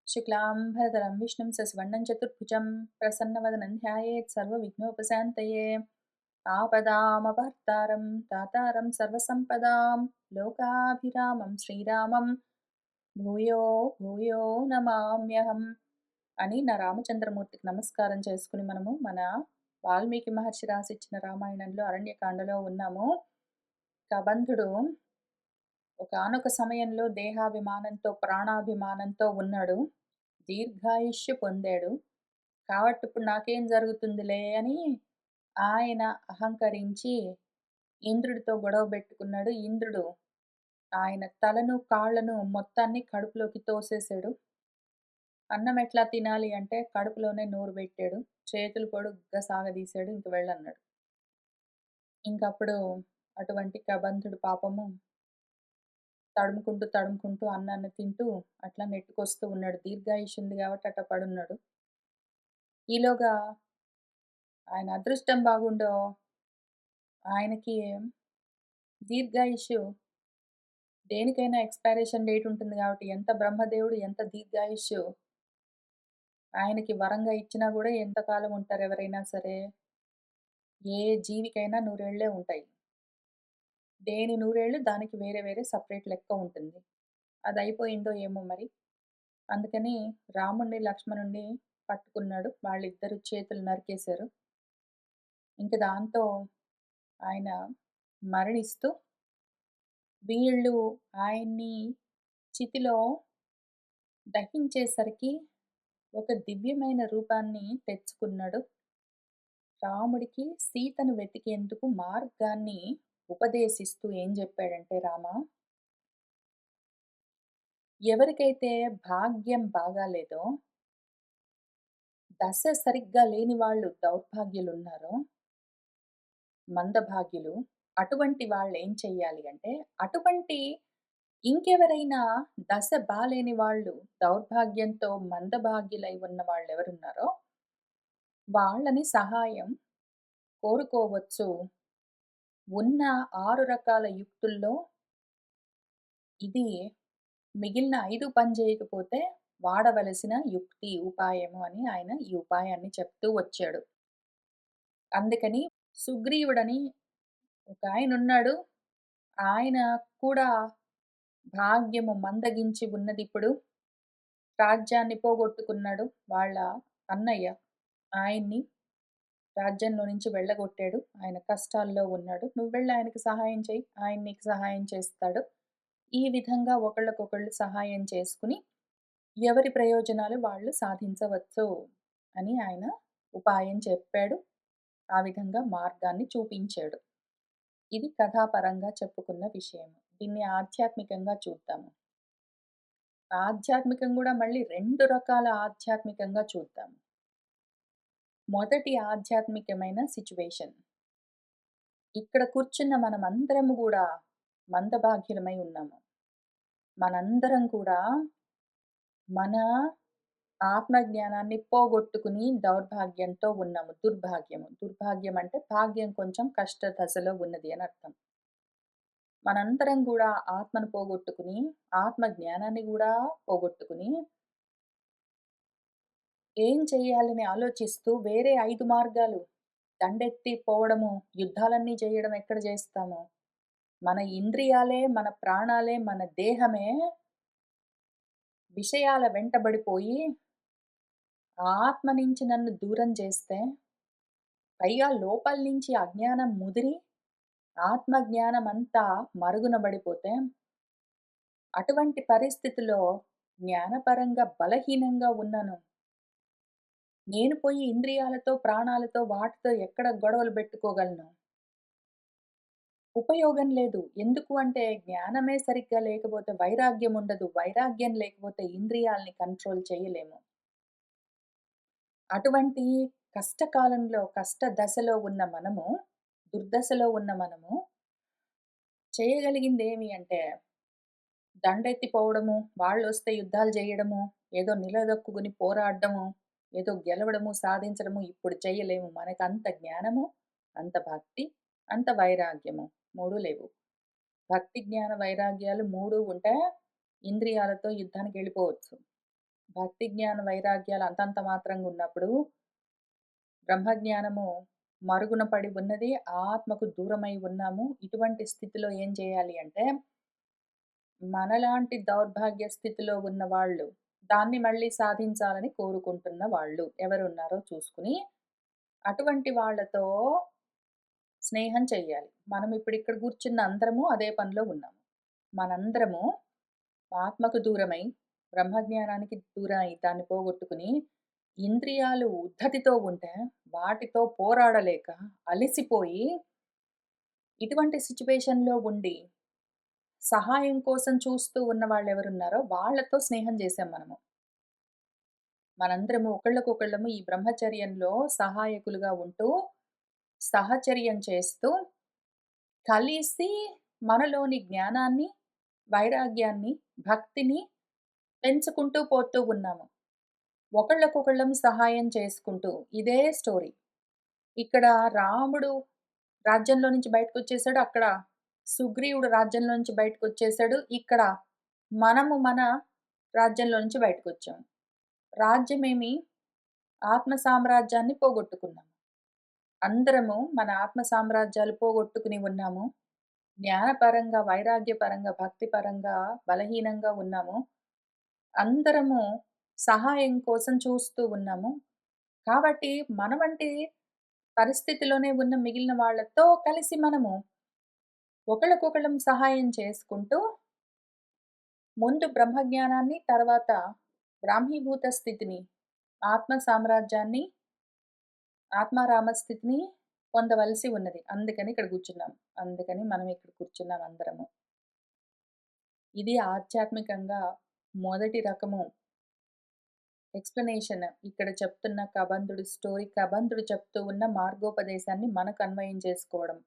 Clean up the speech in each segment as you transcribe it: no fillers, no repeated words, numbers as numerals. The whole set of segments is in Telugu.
शुक्लाम्भरधरं विष्णुं सस्वर्णं चतुर्भुजं प्रसन्नवदनं ध्यायेत् सर्वविघ्नोपशान्तये। आपदामपहर्तारं दातारं सर्वसम्पदां लोकाभिरामं श्रीरामं భూయో భూయో నమామ్యహం అని నా రామచంద్రమూర్తికి నమస్కారం చేసుకుని మనము మన వాల్మీకి మహర్షి రాసిచ్చిన రామాయణంలో అరణ్యకాండలో ఉన్నాము. కబంధుడు ఒకానొక సమయంలో దేహాభిమానంతో ప్రాణాభిమానంతో ఉన్నాడు. దీర్ఘాయుష్యు పొందాడు. కాబట్టి ఇప్పుడు నాకేం జరుగుతుందిలే అని ఆయన అహంకరించి ఇంద్రుడితో గొడవ పెట్టుకున్నాడు. ఇంద్రుడు ఆయన తలను, కాళ్ళను మొత్తాన్ని కడుపులోకి తోసేసాడు. అన్నం ఎట్లా తినాలి అంటే కడుపులోనే నోరు పెట్టాడు. చేతులు పొడుగ్గా సాగదీశాడు. ఇంక వెళ్ళన్నాడు. ఇంకప్పుడు అటువంటి కబంధుడు పాపము తడుముకుంటూ అన్నాన్ని తింటూ అట్లా నెట్టుకొస్తూ ఉన్నాడు. దీర్ఘాయుష్షు ఉంది కాబట్టి అట్ట పడున్నాడు. ఈలోగా ఆయన అదృష్టం బాగుండో ఆయనకి దీర్ఘాయుష్షు దేనికైనా ఎక్స్‌పైరేషన్ డేట్ ఉంటుంది కాబట్టి ఎంత బ్రహ్మదేవుడు ఎంత దీర్ఘాయుష్షు ఆయనకి వరంగా ఇచ్చినా గూడా ఎంతకాలం ఉంటారు ఎవరైనా సరే. ఏ జీవికైనా నూరేళ్ళే ఉంటాయి. దేని నూరేళ్ళు దానికి వేరే వేరే సెపరేట్ లెక్క ఉంటుంది. అదయిపోయిందో ఏమో మరి. అందుకని రాముడిని, లక్ష్మణుడిని పట్టుకున్నాడు. వాళ్ళిద్దరు చేతులు నరికేశారు. ఇంక దాంతో ఆయన మరణిస్తూ వీళ్ళు ఆయన్ని చితిలో దహించేసరికి ఒక దివ్యమైన రూపాన్ని తెచ్చుకున్నాడు. రాముడికి సీతను వెతికేందుకు మార్గాన్ని ఉపదేశిస్తూ ఏం జెప్పాడంటే ఎవరికైతే భాగ్యం బాగాలేదో, దశ సరిగ్గా లేని వాళ్ళు దౌర్భాగ్యులున్నారో, మందభాగ్యులు, అటువంటి వాళ్ళేం చెయ్యాలి అంటే, అటువంటి ఇంకెవరైనా దశ బాలేని వాళ్ళు, దౌర్భాగ్యంతో మందభాగ్యులై ఉన్న వాళ్ళెవరున్నారో, వాళ్ళని సహాయం కోరుకోవచ్చు. ఉన్న 6 రకాల యుక్తుల్లో ఇది మిగిలిన 5 పనిచేయకపోతే వాడవలసిన యుక్తి, ఉపాయము అని ఆయన ఈ ఉపాయాన్ని చెప్తూ వచ్చాడు. అందుకని సుగ్రీవుడని ఒకాయనున్నాడు. ఆయన కూడా భాగ్యము మందగించి ఉన్నదిప్పుడు. రాజ్యాన్ని పోగొట్టుకున్నాడు. వాళ్ళ అన్నయ్య ఆయన్ని రాజ్యంలో నుంచి వెళ్ళగొట్టాడు. ఆయన కష్టాల్లో ఉన్నాడు. నువ్వెళ్ళి ఆయనకి సహాయం చెయ్యి. ఆయన నీకు సహాయం చేస్తాడు. ఈ విధంగా ఒకళ్ళకొకళ్ళు సహాయం చేసుకుని ఎవరి ప్రయోజనాలు వాళ్ళు సాధించవచ్చు అని ఆయన ఉపాయం చెప్పాడు. ఆ విధంగా మార్గాన్ని చూపించాడు. ఇది కథాపరంగా చెప్పుకున్న విషయం. దీన్ని ఆధ్యాత్మికంగా చూద్దాము. ఆధ్యాత్మికం గూడా మళ్ళీ 2 రకాల ఆధ్యాత్మికంగా చూద్దాము. మొదటి ఆధ్యాత్మికమైన సిట్యుయేషన్. ఇక్కడ కూర్చున్న మనమందరము గూడా మందభాగ్యులమై ఉన్నాము. మనందరం కూడా మన ఆత్మజ్ఞానాన్ని పోగొట్టుకుని దౌర్భాగ్యంతో ఉన్నాము. దుర్భాగ్యము. దుర్భాగ్యం అంటే భాగ్యం కొంచెం కష్ట దశలో ఉన్నది అని అర్థం. మనందరం గూడా ఆత్మను పోగొట్టుకుని, ఆత్మ జ్ఞానాన్ని గూడా పోగొట్టుకుని, ఏం చెయ్యాలని ఆలోచిస్తూ వేరే 5 మార్గాలు దండెత్తి పోవడము, యుద్ధాలన్నీ చేయడం ఎక్కడ చేస్తాము? మన ఇంద్రియాలే, మన ప్రాణాలే, మన దేహమే విషయాల వెంటబడిపోయి ఆత్మ నుంచి నన్ను దూరం చేస్తే, పైగా లోపల నుంచి అజ్ఞానం ముదిరి, ఆత్మ జ్ఞానమంతా మరుగున బడిపోతే, అటువంటి పరిస్థితిలో జ్ఞానపరంగా బలహీనంగా ఉన్నాను. నేను పోయి ఇంద్రియాలతో, ప్రాణాలతో వాటితో ఎక్కడ గొడవలు పెట్టుకోగలను? ఉపయోగం లేదు. ఎందుకు అంటే జ్ఞానమే సరిగ్గా లేకపోతే వైరాగ్యం ఉండదు. వైరాగ్యం లేకపోతే ఇంద్రియాల్ని కంట్రోల్ చేయలేము. అటువంటి కష్టకాలంలో, కష్ట దశలో ఉన్న మనము, దుర్దశలో ఉన్న మనము చేయగలిగిందేమి అంటే దండెత్తిపోవడము, వాళ్ళొస్తే యుద్ధాలు జేయడము, ఏదో నిలదొక్కుకొని పోరాడడము, ఏదో గెలవడము, సాధించడము ఇప్పుడు చెయ్యలేము. మనకంత జ్ఞానము, అంత భక్తి, అంత వైరాగ్యము 3 లేవు. భక్తి, జ్ఞాన, వైరాగ్యాలు 3 ఉంటే ఇంద్రియాలతో యుద్ధానికెళ్ళిపోవచ్చు. భక్తి, జ్ఞాన, వైరాగ్యాలు అంతంత మాత్రంగా ఉన్నప్పుడు, బ్రహ్మజ్ఞానము మరుగున పడి ఉన్నది. ఆత్మకు దూరమై ఉన్నాము. ఇటువంటి స్థితిలో ఏం చేయాలి అంటే, మనలాంటి దౌర్భాగ్య స్థితిలో ఉన్న వాళ్ళు, దాన్ని మళ్ళీ సాధించాలని కోరుకుంటున్న వాళ్ళు ఎవరున్నారో చూసుకొని, అటువంటి వాళ్ళతో స్నేహం చెయ్యాలి. మనం ఇప్పుడు ఇక్కడ కూర్చున్న అందరము అదే పనిలో ఉన్నాము. మనందరము ఆత్మకు దూరమై, బ్రహ్మజ్ఞానానికి దూరమై దాన్ని పోగొట్టుకుని, ఇంద్రియాలు ఉద్ధతితో ఉంటే, వాటితో పోరాడలేక అలిసిపోయి, ఇటువంటి సిట్యుయేషన్‌లో ఉండి, సహాయం కోసం చూస్తూ ఉన్న వాళ్ళెవరున్నారో వాళ్ళతో స్నేహం చేశాం మనము. మనందరము ఒకళ్ళకొకళ్ళము ఈ బ్రహ్మచర్యంలో సహాయకులుగా ఉంటూ, సహచర్యం చేస్తూ, కలిసి మనలోని జ్ఞానాన్ని, వైరాగ్యాన్ని, భక్తిని పెంచుకుంటూ పోతూ ఉన్నాము. ఒకళ్ళకొకళ్ళం సహాయం చేసుకుంటూ. ఇదే స్టోరీ. ఇక్కడ రాముడు రాజ్యంలో నుంచి బయటకొచ్చేసాడు. అక్కడ సుగ్రీవుడు రాజ్యంలో నుంచి బయటకొచ్చేసాడు. ఇక్కడ మనము మన రాజ్యంలో నుంచి బయటకొచ్చాము. రాజ్యమేమి ఆత్మ సామ్రాజ్యాన్ని పోగొట్టుకున్నాము. అందరము మన ఆత్మ సామ్రాజ్యాలు పోగొట్టుకుని ఉన్నాము. జ్ఞానపరంగా, వైరాగ్యపరంగా, భక్తిపరంగా బలహీనంగా ఉన్నాము. అందరము సహాయం కోసం చూస్తూ ఉన్నాము. కాబట్టి మన వంటి పరిస్థితిలోనే ఉన్న మిగిలిన వాళ్ళతో కలిసి మనము ఒకళ్ళకొకళ్ళం సహాయం చేసుకుంటూ, ముందు బ్రహ్మజ్ఞానాన్ని, తర్వాత బ్రాహ్మీభూత స్థితిని, ఆత్మ సామ్రాజ్యాన్ని, ఆత్మారామ స్థితిని పొందవలసి ఉన్నది. అందుకని ఇక్కడ కూర్చున్నాం. అందుకని మనం ఇక్కడ కూర్చున్నాం అందరము. ఇది ఆధ్యాత్మికంగా మొదటి రకము ఎక్స్‌ప్లనేషన్. ఇక్కడ చెప్తున్న కబంధుడి స్టోరీ, కబంధుడు చెప్తూ ఉన్న మార్గోపదేశాన్ని మనకు అన్వయం చేసుకోవడం.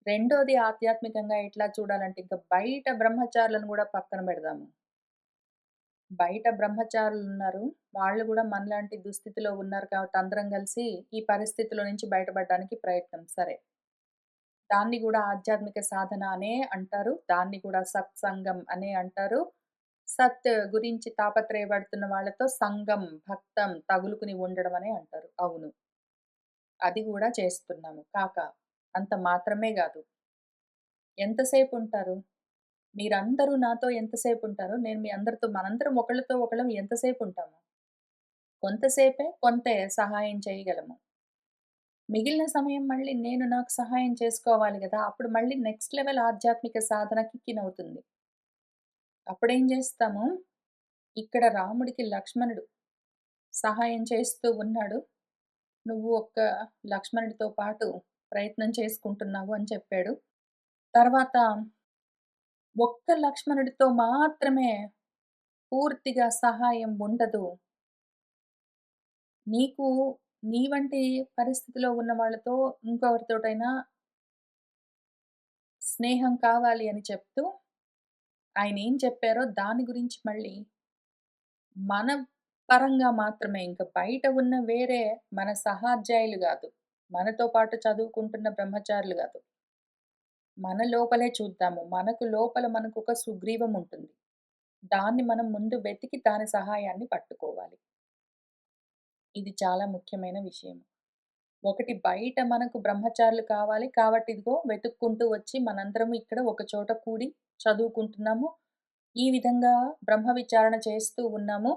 రెండోది ఆధ్యాత్మికంగా ఎట్లా చూడాలంటే, ఇంక బయట బ్రహ్మచారులను గూడా పక్కన పెడదాము. బయట బ్రహ్మచారులున్నారు. వాళ్ళు గూడా మనలాంటి దుస్థితిలో ఉన్నారు కాబట్టి అందరం కలిసి ఈ పరిస్థితిలో నుంచి బయటపడడానికి ప్రయత్నం. సరే. దాన్ని గూడా ఆధ్యాత్మిక సాధన అనే అంటారు. దాన్ని కూడా సత్సంగం అనే అంటారు. సత్ గురించి తాపత్రయపడుతున్న వాళ్ళతో సంగం, భక్తం తగులుకుని ఉండడం అనే అంటారు. అవును. అది గూడా చేస్తున్నాము. అంత మాత్రమే గాదు. ఎంతసేపుంటారు? మీరందరూ నాతో ఎంతసేపుంటారో, నేను మీ అందరితో మనందరం ఒకళ్ళతో ఒకళ్ళం ఎంతసేపుంటాము? కొంతసేపే, కొంతే సహాయం చేయగలము. మిగిలిన సమయం మళ్ళీ నేను నాకు సహాయం చేసుకోవాలి గదా! అప్పుడు మళ్ళీ నెక్స్ట్ లెవెల్ ఆధ్యాత్మిక సాధనకి కినవుతుంది. అప్పుడేం జేస్తాము, ఇక్కడ రాముడికి లక్ష్మణుడు సహాయం చేస్తూ ఉన్నాడు. నువ్వు లక్ష్మణుడితో పాటు ప్రయత్నం చేసుకుంటున్నావు అని చెప్పాడు. తర్వాత లక్ష్మణుడితో మాత్రమే పూర్తిగా సహాయం ఉండదు. నీకు నీ వంటి పరిస్థితిలో ఉన్న వాళ్ళతో ఇంకొకరితోటైనా స్నేహం కావాలి అని చెప్తూ, ఆయనేం చెప్పారో దాని గురించి మళ్ళీ మన పరంగా మాత్రమే, ఇంక బయట ఉన్న వేరే మన సహాధ్యాయులు గాదు. మనతో పాటు చదువుకుంటున్న బ్రహ్మచారులు గాదు. మన లోపలే చూద్దాము. మనకొక సుగ్రీవం ఉంటుంది. దాన్ని మనం ముందు వెతికి దాని సహాయాన్ని పట్టుకోవాలి. ఇది చాలా ముఖ్యమైన విషయం. ఒకటి బయట మనకు బ్రహ్మచారులు కావాలి. కాబట్టి ఇదిగో వెతుక్కుంటూ వచ్చి మనందరము ఇక్కడ ఒక చోట కూడి చదువుకుంటున్నాము. ఈ విధంగా బ్రహ్మ విచారణ చేస్తూ ఉన్నాము.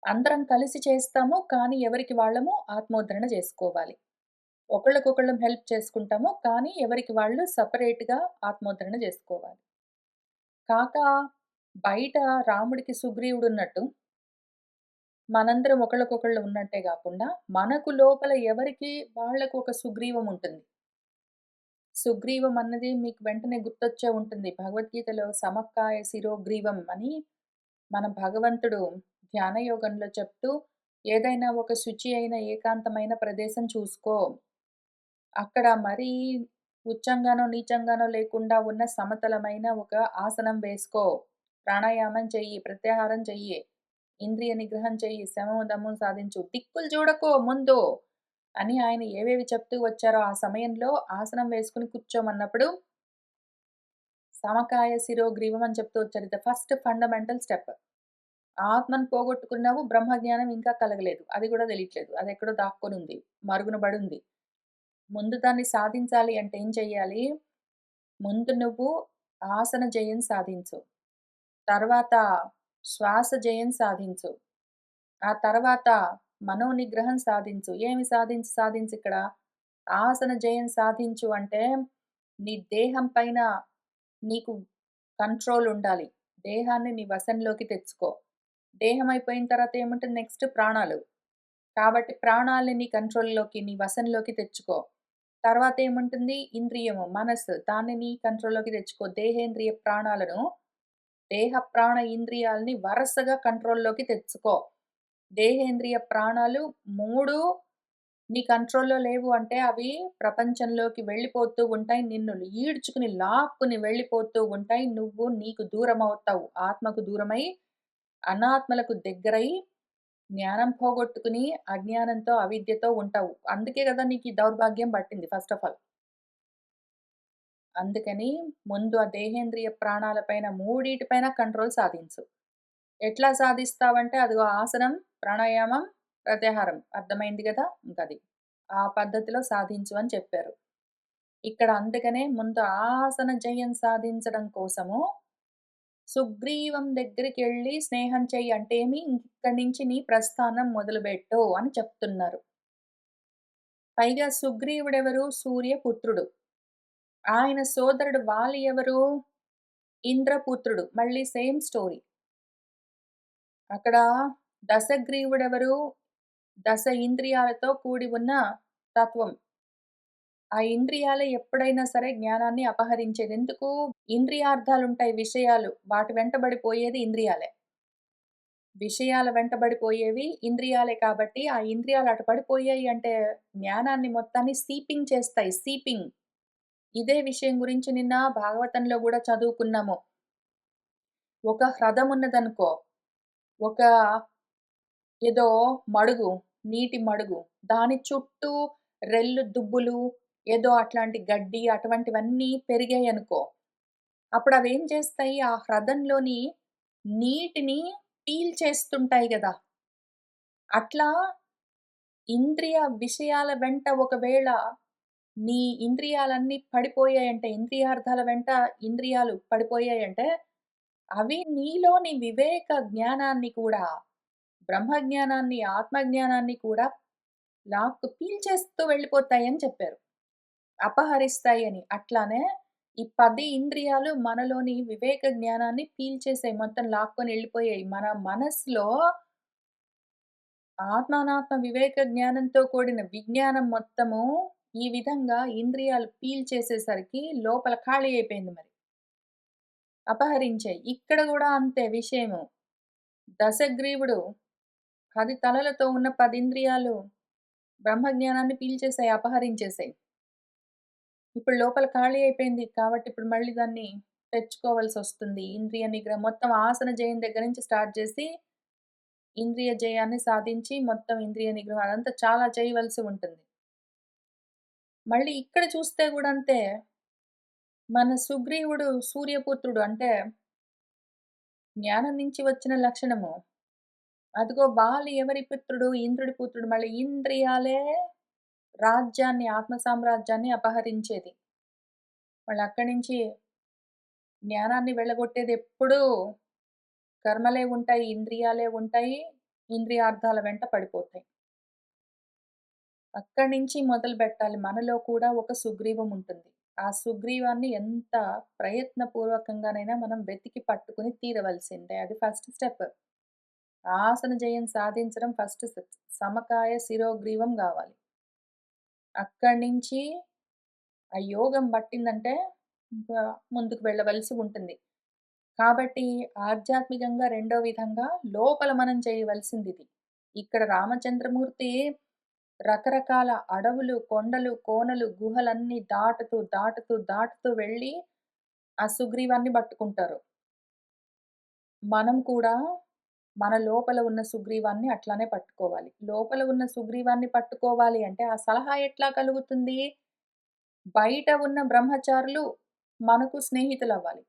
అందరం కలిసి చేస్తాము. కానీ ఎవరికి వాళ్ళము ఆత్మోద్ధరణ చేసుకోవాలి. ఒకళ్ళకొకళ్ళం హెల్ప్ చేసుకుంటాము. కానీ ఎవరికి వాళ్ళు సెపరేట్‌గా ఆత్మోద్ధరణ జేసుకోవాలి. కాక బయట రాముడికి సుగ్రీవుడున్నట్టు, మనందరం ఒకళ్ళకొకళ్ళు ఉన్నట్టే గాకుండా, మనకు లోపల ఎవరికి వాళ్ళకు ఒక సుగ్రీవం ఉంటుంది. సుగ్రీవం అన్నది మీకు వెంటనే గుర్తొచ్చే ఉంటుంది. భగవద్గీతలో సమక్కాయ శిరోగ్రీవం అని మన భగవంతుడు ధ్యాన యోగంలో చెప్తూ, ఏదైనా ఒక శుచి అయిన ఏకాంతమైన ప్రదేశం చూసుకో. అక్కడ మరీ ఉచ్చంగానో, నీచంగానో లేకుండా ఉన్న సమతలమైన ఒక ఆసనం వేసుకో. ప్రాణాయామం చెయ్యి, ప్రత్యాహారం చెయ్యి, ఇంద్రియ నిగ్రహం చెయ్యి, శమము, దమము సాధించు. దిక్కులు చూడకు ముందు అని ఆయన ఏవేవి చెప్తూ వచ్చారో ఆ సమయంలో ఆసనం వేసుకొని కూర్చోమన్నప్పుడు సమకాయ శిరోగ్రీవం అని చెప్తూ వచ్చారు. The first fundamental step. ఆత్మను పోగొట్టుకున్నావు. బ్రహ్మజ్ఞానం ఇంకా కలగలేదు. అది గూడా తెలియట్లేదు. అదెక్కడో దాక్కొనుంది. మరుగున బడుంది. ముందు దాన్ని సాధించాలి అంటే ఏం చెయ్యాలి? ముందు నువ్వు ఆసన జయం సాధించు. తర్వాత శ్వాస జయం సాధించు. ఆ తర్వాత మనోనిగ్రహం సాధించు. ఏమి సాధించిక్కడ? ఆసన జయం సాధించు అంటే, నీ దేహం పైన నీకు కంట్రోల్ ఉండాలి. దేహాన్ని నీ వశంలోకి తెచ్చుకో. దేహం అయిపోయిన తర్వాత ఏముంటుంది నెక్స్ట్ ప్రాణాలు. కాబట్టి ప్రాణాల్ని నీ కంట్రోల్‌లోకి, నీ వశంలోకి తెచ్చుకో. తర్వాత ఏముంటుంది ఇంద్రియము, మనస్సు దాన్ని నీ కంట్రోల్‌లోకి తెచ్చుకో. దేహేంద్రియ ప్రాణాలను, దేహ ప్రాణ ఇంద్రియాల్ని వరసగా కంట్రోల్‌లోకి తెచ్చుకో. దేహేంద్రియ ప్రాణాలు 3 నీ కంట్రోల్‌లో లేవు అంటే అవి ప్రపంచంలోకి వెళ్ళిపోతూ ఉంటాయి. నిన్ను ఈడ్చుకుని, లాక్కుని వెళ్ళిపోతూ ఉంటాయి. నువ్వు నీకు దూరమవుతావు. ఆత్మకు దూరమై, అనాత్మలకు దగ్గరై, జ్ఞానం పోగొట్టుకుని, అజ్ఞానంతో, అవిద్యతో ఉంటావు. అందుకే గదా నీకీ దౌర్భాగ్యం పట్టింది ఫస్ట్ ఆఫ్ ఆల్. అందుకని ముందు ఆ దేహేంద్రియ ప్రాణాల పైన మూడిటిపైన కంట్రోల్ సాధించు. ఎట్లా సాధిస్తావంటే అదిగో ఆసనం, ప్రాణాయామం, ప్రత్యాహారం అర్థమైంది గదా! ఇంకది. ఆ పద్ధతిలో సాధించు అని చెప్పారు. ఇక్కడ అందుకనే ముందు ఆసన జయం సాధించడం కోసము సుగ్రీవం దగ్గరికెళ్ళి స్నేహం చెయ్యి అంటే ఏమి ఇక్కడి నుంచి నీ ప్రస్థానం మొదలుబెట్టు అని చెప్తున్నారు. పైగా సుగ్రీవుడెవరు? సూర్యపుత్రుడు. ఆయన సోదరుడు వాలి ఎవరు? ఇంద్రపుత్రుడు. మళ్ళీ సేమ్ స్టోరీ. అక్కడ దశగ్రీవుడెవరు? దశ ఇంద్రియాలతో కూడి ఉన్న తత్వం. ఆ ఇంద్రియాలే ఎప్పుడైనా సరే జ్ఞానాన్ని అపహరించేది. ఎందుకు? ఇంద్రియార్థాలుంటాయి విషయాలు. వాటి వెంటబడిపోయేది ఇంద్రియాలే. విషయాల వెంటబడిపోయేవి ఇంద్రియాలే కాబట్టి, ఆ ఇంద్రియాలు అటు పడిపోయాయి అంటే జ్ఞానాన్ని మొత్తాన్ని సీపింగ్ చేస్తాయి. సీపింగ్. ఇదే విషయం గురించి నిన్న భాగవతంలో గూడా చదువుకున్నాము. ఒక హ్రదం ఉన్నదనుకో, ఒక ఏదో మడుగు, నీటి మడుగు. దాని చుట్టూ రెల్లు దుబ్బులు, ఏదో అట్లాంటి గడ్డి అటువంటివన్నీ పెరిగాయనుకో, అప్పుడవేం చేస్తాయి, ఆ హ్రదంలోని నీటిని పీల్చేస్తుంటాయి గదా! అట్లా ఇంద్రియ విషయాల వెంట ఒకవేళ నీ ఇంద్రియాలన్నీ పడిపోయాయంటే, ఇంద్రియార్థాల వెంట ఇంద్రియాలు పడిపోయాయంటే, అవి నీలోని వివేక జ్ఞానాన్ని కూడా, బ్రహ్మజ్ఞానాన్ని, ఆత్మజ్ఞానాన్ని కూడా పీల్చేస్తూ వెళ్ళిపోతాయని చెప్పారు. అపహరిస్తాయని. అట్లానే ఈ 10 ఇంద్రియాలు మనలోని వివేక జ్ఞానాన్ని పీల్చేసాయి. మొత్తం లాక్కొని ఎళ్ళిపోయాయి. మన మనసులో ఆత్మానాత్మ వివేక జ్ఞానంతో కూడిన విజ్ఞానం మొత్తము ఈ విధంగా ఇంద్రియాలు పీల్చేసేసరికి లోపల ఖాళీ అయిపోయింది మరి. అపహరించాయి. ఇక్కడ గూడా అంతే విషయము. దశగ్రీవుడు 10 తలలతో ఉన్న 10 ఇంద్రియాలు బ్రహ్మజ్ఞానాన్ని పీల్చేసాయి, అపహరించేసాయి. ఇప్పుడు లోపల ఖాళీ అయిపోయింది. కాబట్టి ఇప్పుడు మళ్ళీ దాన్ని తెచ్చుకోవాల్సొస్తుంది. ఇంద్రియ నిగ్రహం మొత్తం ఆసన జయం దగ్గర నుంచి స్టార్ట్ చేసి, ఇంద్రియ జయాన్ని సాధించి మొత్తం ఇంద్రియ నిగ్రహం అదంతా చాలా చేయవలసి ఉంటుంది. మళ్ళీ ఇక్కడ చూస్తే గూడా అంతే. మన సుగ్రీవుడు సూర్యపుత్రుడు అంటే జ్ఞానం నుంచి వచ్చిన లక్షణము. అదిగో వాలి ఎవరి పుత్రుడు? ఇంద్రుడి పుత్రుడు. మళ్ళీ ఇంద్రియాలే రాజ్యాన్ని, ఆత్మ సామ్రాజ్యాన్ని అపహరించేది. మళ్ళక్కడి నుంచి జ్ఞానాన్ని వెళ్ళగొట్టేదెప్పుడూ కర్మలే ఉంటాయి, ఇంద్రియాలే ఉంటాయి. ఇంద్రియార్థాల వెంట పడిపోతాయి. అక్కడి నుంచి మొదలుబెట్టాలి. మనలో కూడా ఒక సుగ్రీవం ఉంటుంది. ఆ సుగ్రీవాన్ని ఎంత ప్రయత్నపూర్వకంగానైనా మనం వెతికి పట్టుకొని తీరవలసిందే. అది ఫస్ట్ స్టెప్. ఆసన జయం సాధించడం ఫస్ట్ స్టెప్. సమకాయ శిరోగ్రీవం గావాలి. అక్కడి నుంచి ఆ యోగం పట్టిందంటే ఇంకా ముందుకు వెళ్ళవలసి ఉంటుంది. కాబట్టి ఆధ్యాత్మికంగా రెండో విధంగా లోపల మనం చేయవలసిందిది. ఇక్కడ రామచంద్రమూర్తి రకరకాల అడవులు, కొండలు, కోనలు, గుహలన్నీ దాటుతూ వెళ్ళి ఆ సుగ్రీవాన్ని పట్టుకుంటారు. మనం కూడా మన లోపల ఉన్న సుగ్రీవాన్ని అట్లానే పట్టుకోవాలి. లోపల ఉన్న సుగ్రీవాన్ని పట్టుకోవాలి అంటే ఆ సలహా ఎట్లా కలుగుతుంది? బయట ఉన్న బ్రహ్మచారులు మనకు స్నేహితులవ్వాలి.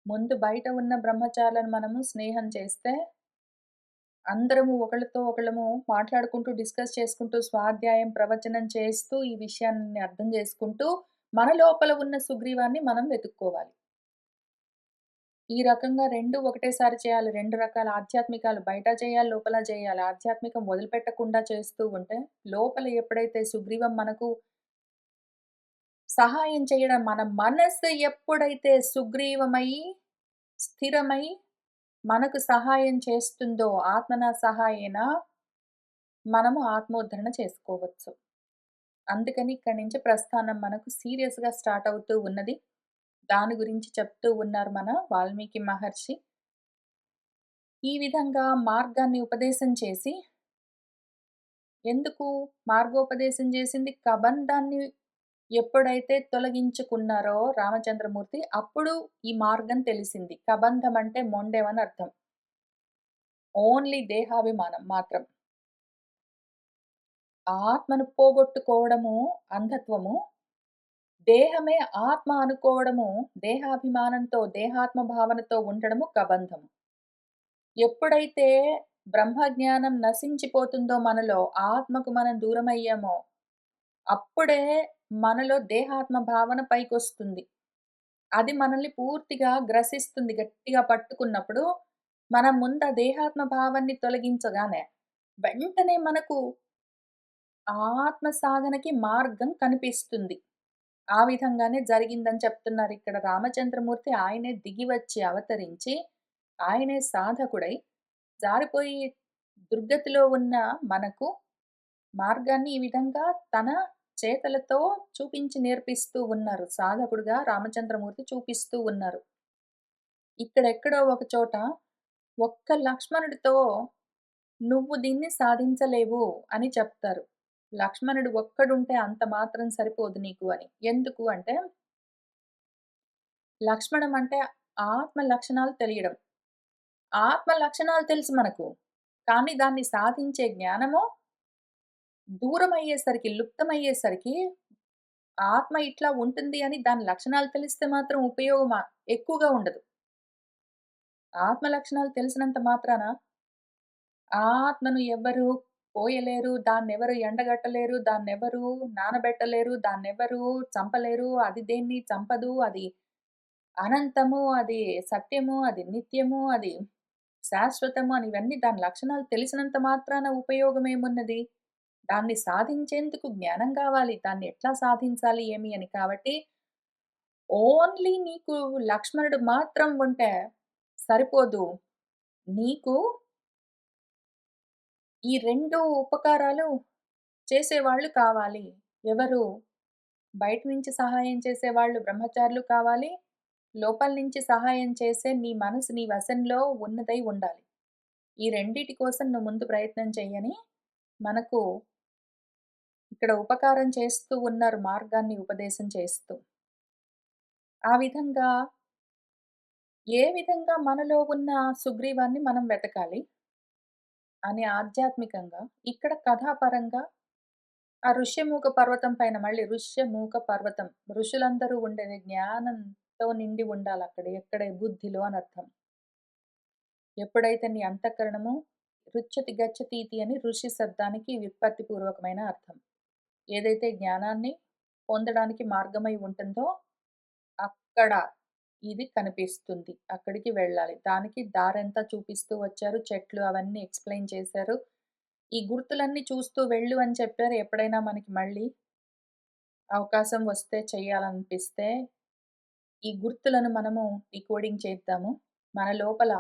ముందు బయట ఉన్న బ్రహ్మచారులను మనము స్నేహం చేస్తే, అందరము ఒకళ్ళతో ఒకళ్ళము మాట్లాడుకుంటూ, డిస్కస్ చేసుకుంటూ, స్వాధ్యాయం, ప్రవచనం చేస్తూ, ఈ విషయాన్ని అర్థం చేసుకుంటూ, మన లోపల ఉన్న సుగ్రీవాన్ని మనం వెతుక్కోవాలి. ఈ రకంగా 2 ఒకటేసారి చేయాలి. 2 రకాల ఆధ్యాత్మికాలు బయట చేయాలి, లోపల చేయాలి. ఆధ్యాత్మికం వదిలిపెట్టకుండా చేస్తూ ఉంటే, లోపల ఎప్పుడైతే సుగ్రీవం మనకు సహాయం చేయడం మన మనస్సు ఎప్పుడైతే సుగ్రీవమై, స్థిరమై, మనకు సహాయం చేస్తుందో ఆత్మన సహాయేన మనము ఆత్మోద్ధరణ చేసుకోవచ్చు. అందుకని ఇక్కడి నుంచి ప్రస్థానం మనకు సీరియస్‌గా స్టార్ట్ అవుతూ ఉన్నది. దాని గురించి చెప్తూ ఉన్నారు మన వాల్మీకి మహర్షి. ఈ విధంగా మార్గాన్ని ఉపదేశం చేసి, ఎందుకు మార్గోపదేశం చేసింది? కబంధాన్ని ఎప్పుడైతే తొలగించుకున్నారో రామచంద్రమూర్తి, అప్పుడు ఈ మార్గం తెలిసింది. కబంధం అంటే మొండెం అర్థం. ఓన్లీ దేహాభిమానం మాత్రం. ఆత్మను పోగొట్టుకోవడము అంధత్వము. దేహమే ఆత్మ అనుకోవడము, దేహాభిమానంతో, దేహాత్మ భావనతో ఉండడము కబంధము. ఎప్పుడైతే బ్రహ్మజ్ఞానం నశించిపోతుందో మనలో, ఆత్మకు మనం దూరమయ్యామో, అప్పుడే మనలో దేహాత్మ భావన పైకొస్తుంది. అది మనల్ని పూర్తిగా గ్రసిస్తుంది గట్టిగా పట్టుకున్నప్పుడు, మనం ముందు ఆ దేహాత్మ భావాన్ని తొలగించగానే, వెంటనే మనకు ఆత్మ సాధనకి మార్గం కనిపిస్తుంది. ఆ విధంగానే జరిగిందని చెప్తున్నారిక్కడ రామచంద్రమూర్తి. ఆయనే దిగి వచ్చి అవతరించి, ఆయనే సాధకుడై, జారిపోయి దుర్గతిలో ఉన్న మనకు మార్గాన్ని ఈ విధంగా తన చేతలతో చూపించి నేర్పిస్తూ ఉన్నారు. సాధకుడుగా రామచంద్రమూర్తి చూపిస్తూ ఉన్నారు. ఇక్కడెక్కడో ఒక చోట ఒక్క లక్ష్మణుడితో నువ్వు దీన్ని సాధించలేవు అని చెప్తారు. లక్ష్మణుడు ఒక్కడుంటే అంత మాత్రం సరిపోదు నీకు అని. ఎందుకు అంటే, లక్ష్మణం అంటే ఆత్మ లక్షణాలు తెలియడం. ఆత్మ లక్షణాలు తెలుసు మనకు. కానీ దాన్ని సాధించే జ్ఞానము దూరమయ్యేసరికి, లుప్తమయ్యేసరికి ఆత్మ ఇట్లా ఉంటుంది అని దాని లక్షణాలు తెలిస్తే మాత్రం ఉపయోగం ఎక్కువగా ఉండదు. ఆత్మ లక్షణాలు తెలిసినంత మాత్రాన ఆత్మను ఎవ్వరు పోయలేరు, దాన్నెవరు ఎండగట్టలేరు, దాన్నెవరు నానబెట్టలేరు, దాన్నెవరు చంపలేరు, అది దేన్ని చంపదు, అది అనంతము, అది సత్యము, అది నిత్యము, అది శాశ్వతము అని ఇవన్నీ దాని లక్షణాలు తెలిసినంత మాత్రాన ఉపయోగమేమున్నది? దాన్ని సాధించేందుకు జ్ఞానం గావాలి. దాన్ని ఎట్లా సాధించాలి ఏమి అని. కాబట్టి ఓన్లీ నీకు లక్ష్మణుడు మాత్రం ఉంటే సరిపోదు. నీకు ఈ 2 ఉపకారాలు చేసేవాళ్ళు కావాలి. ఎవరు? బయట నుంచి సహాయం చేసేవాళ్ళు బ్రహ్మచారులు కావాలి. లోపల నుంచి సహాయం చేసే నీ మనసు నీ వశంలో ఉన్నదై ఉండాలి. ఈ రెండిటి కోసం నువ్వు ముందు ప్రయత్నం చెయ్యని మనకు ఇక్కడ ఉపకారం చేస్తూ ఉన్నారు మార్గాన్ని ఉపదేశం చేస్తూ. ఆ విధంగా ఏ విధంగా మనలో ఉన్న సుగ్రీవాన్ని మనం వెతకాలి అని ఆధ్యాత్మికంగా, ఇక్కడ కథాపరంగా ఆ ఋష్యమూక పర్వతం పైన మళ్ళీ ఋష్యమూక పర్వతం. ఋషులందరూ ఉండేది జ్ఞానంతో నిండి ఉండాలక్కడ. ఎక్కడ బుద్ధిలో అనర్థం. ఎప్పుడైతే నీ అంతఃకరణము రుచ్యతి గచ్చతీతి అని ఋషి శబ్దానికి వ్యుత్పత్తి పూర్వకమైన అర్థం. ఏదైతే జ్ఞానాన్ని పొందడానికి మార్గమై ఉంటుందో అక్కడ ఇది కనిపిస్తుంది. అక్కడికి వెళ్ళాలి. దానికి దారంతా చూపిస్తూ వచ్చారు. చెట్లు అవన్నీ ఎక్స్‌ప్లెయిన్ చేశారు. ఈ గుర్తులన్నీ చూస్తూ వెళ్ళు అని చెప్పారు. ఎప్పుడైనా మనకి మళ్ళీ అవకాశం వస్తే చేయాలనిపిస్తే, ఈ గుర్తులను మనము డీకోడింగ్ చేద్దాము. మన లోపల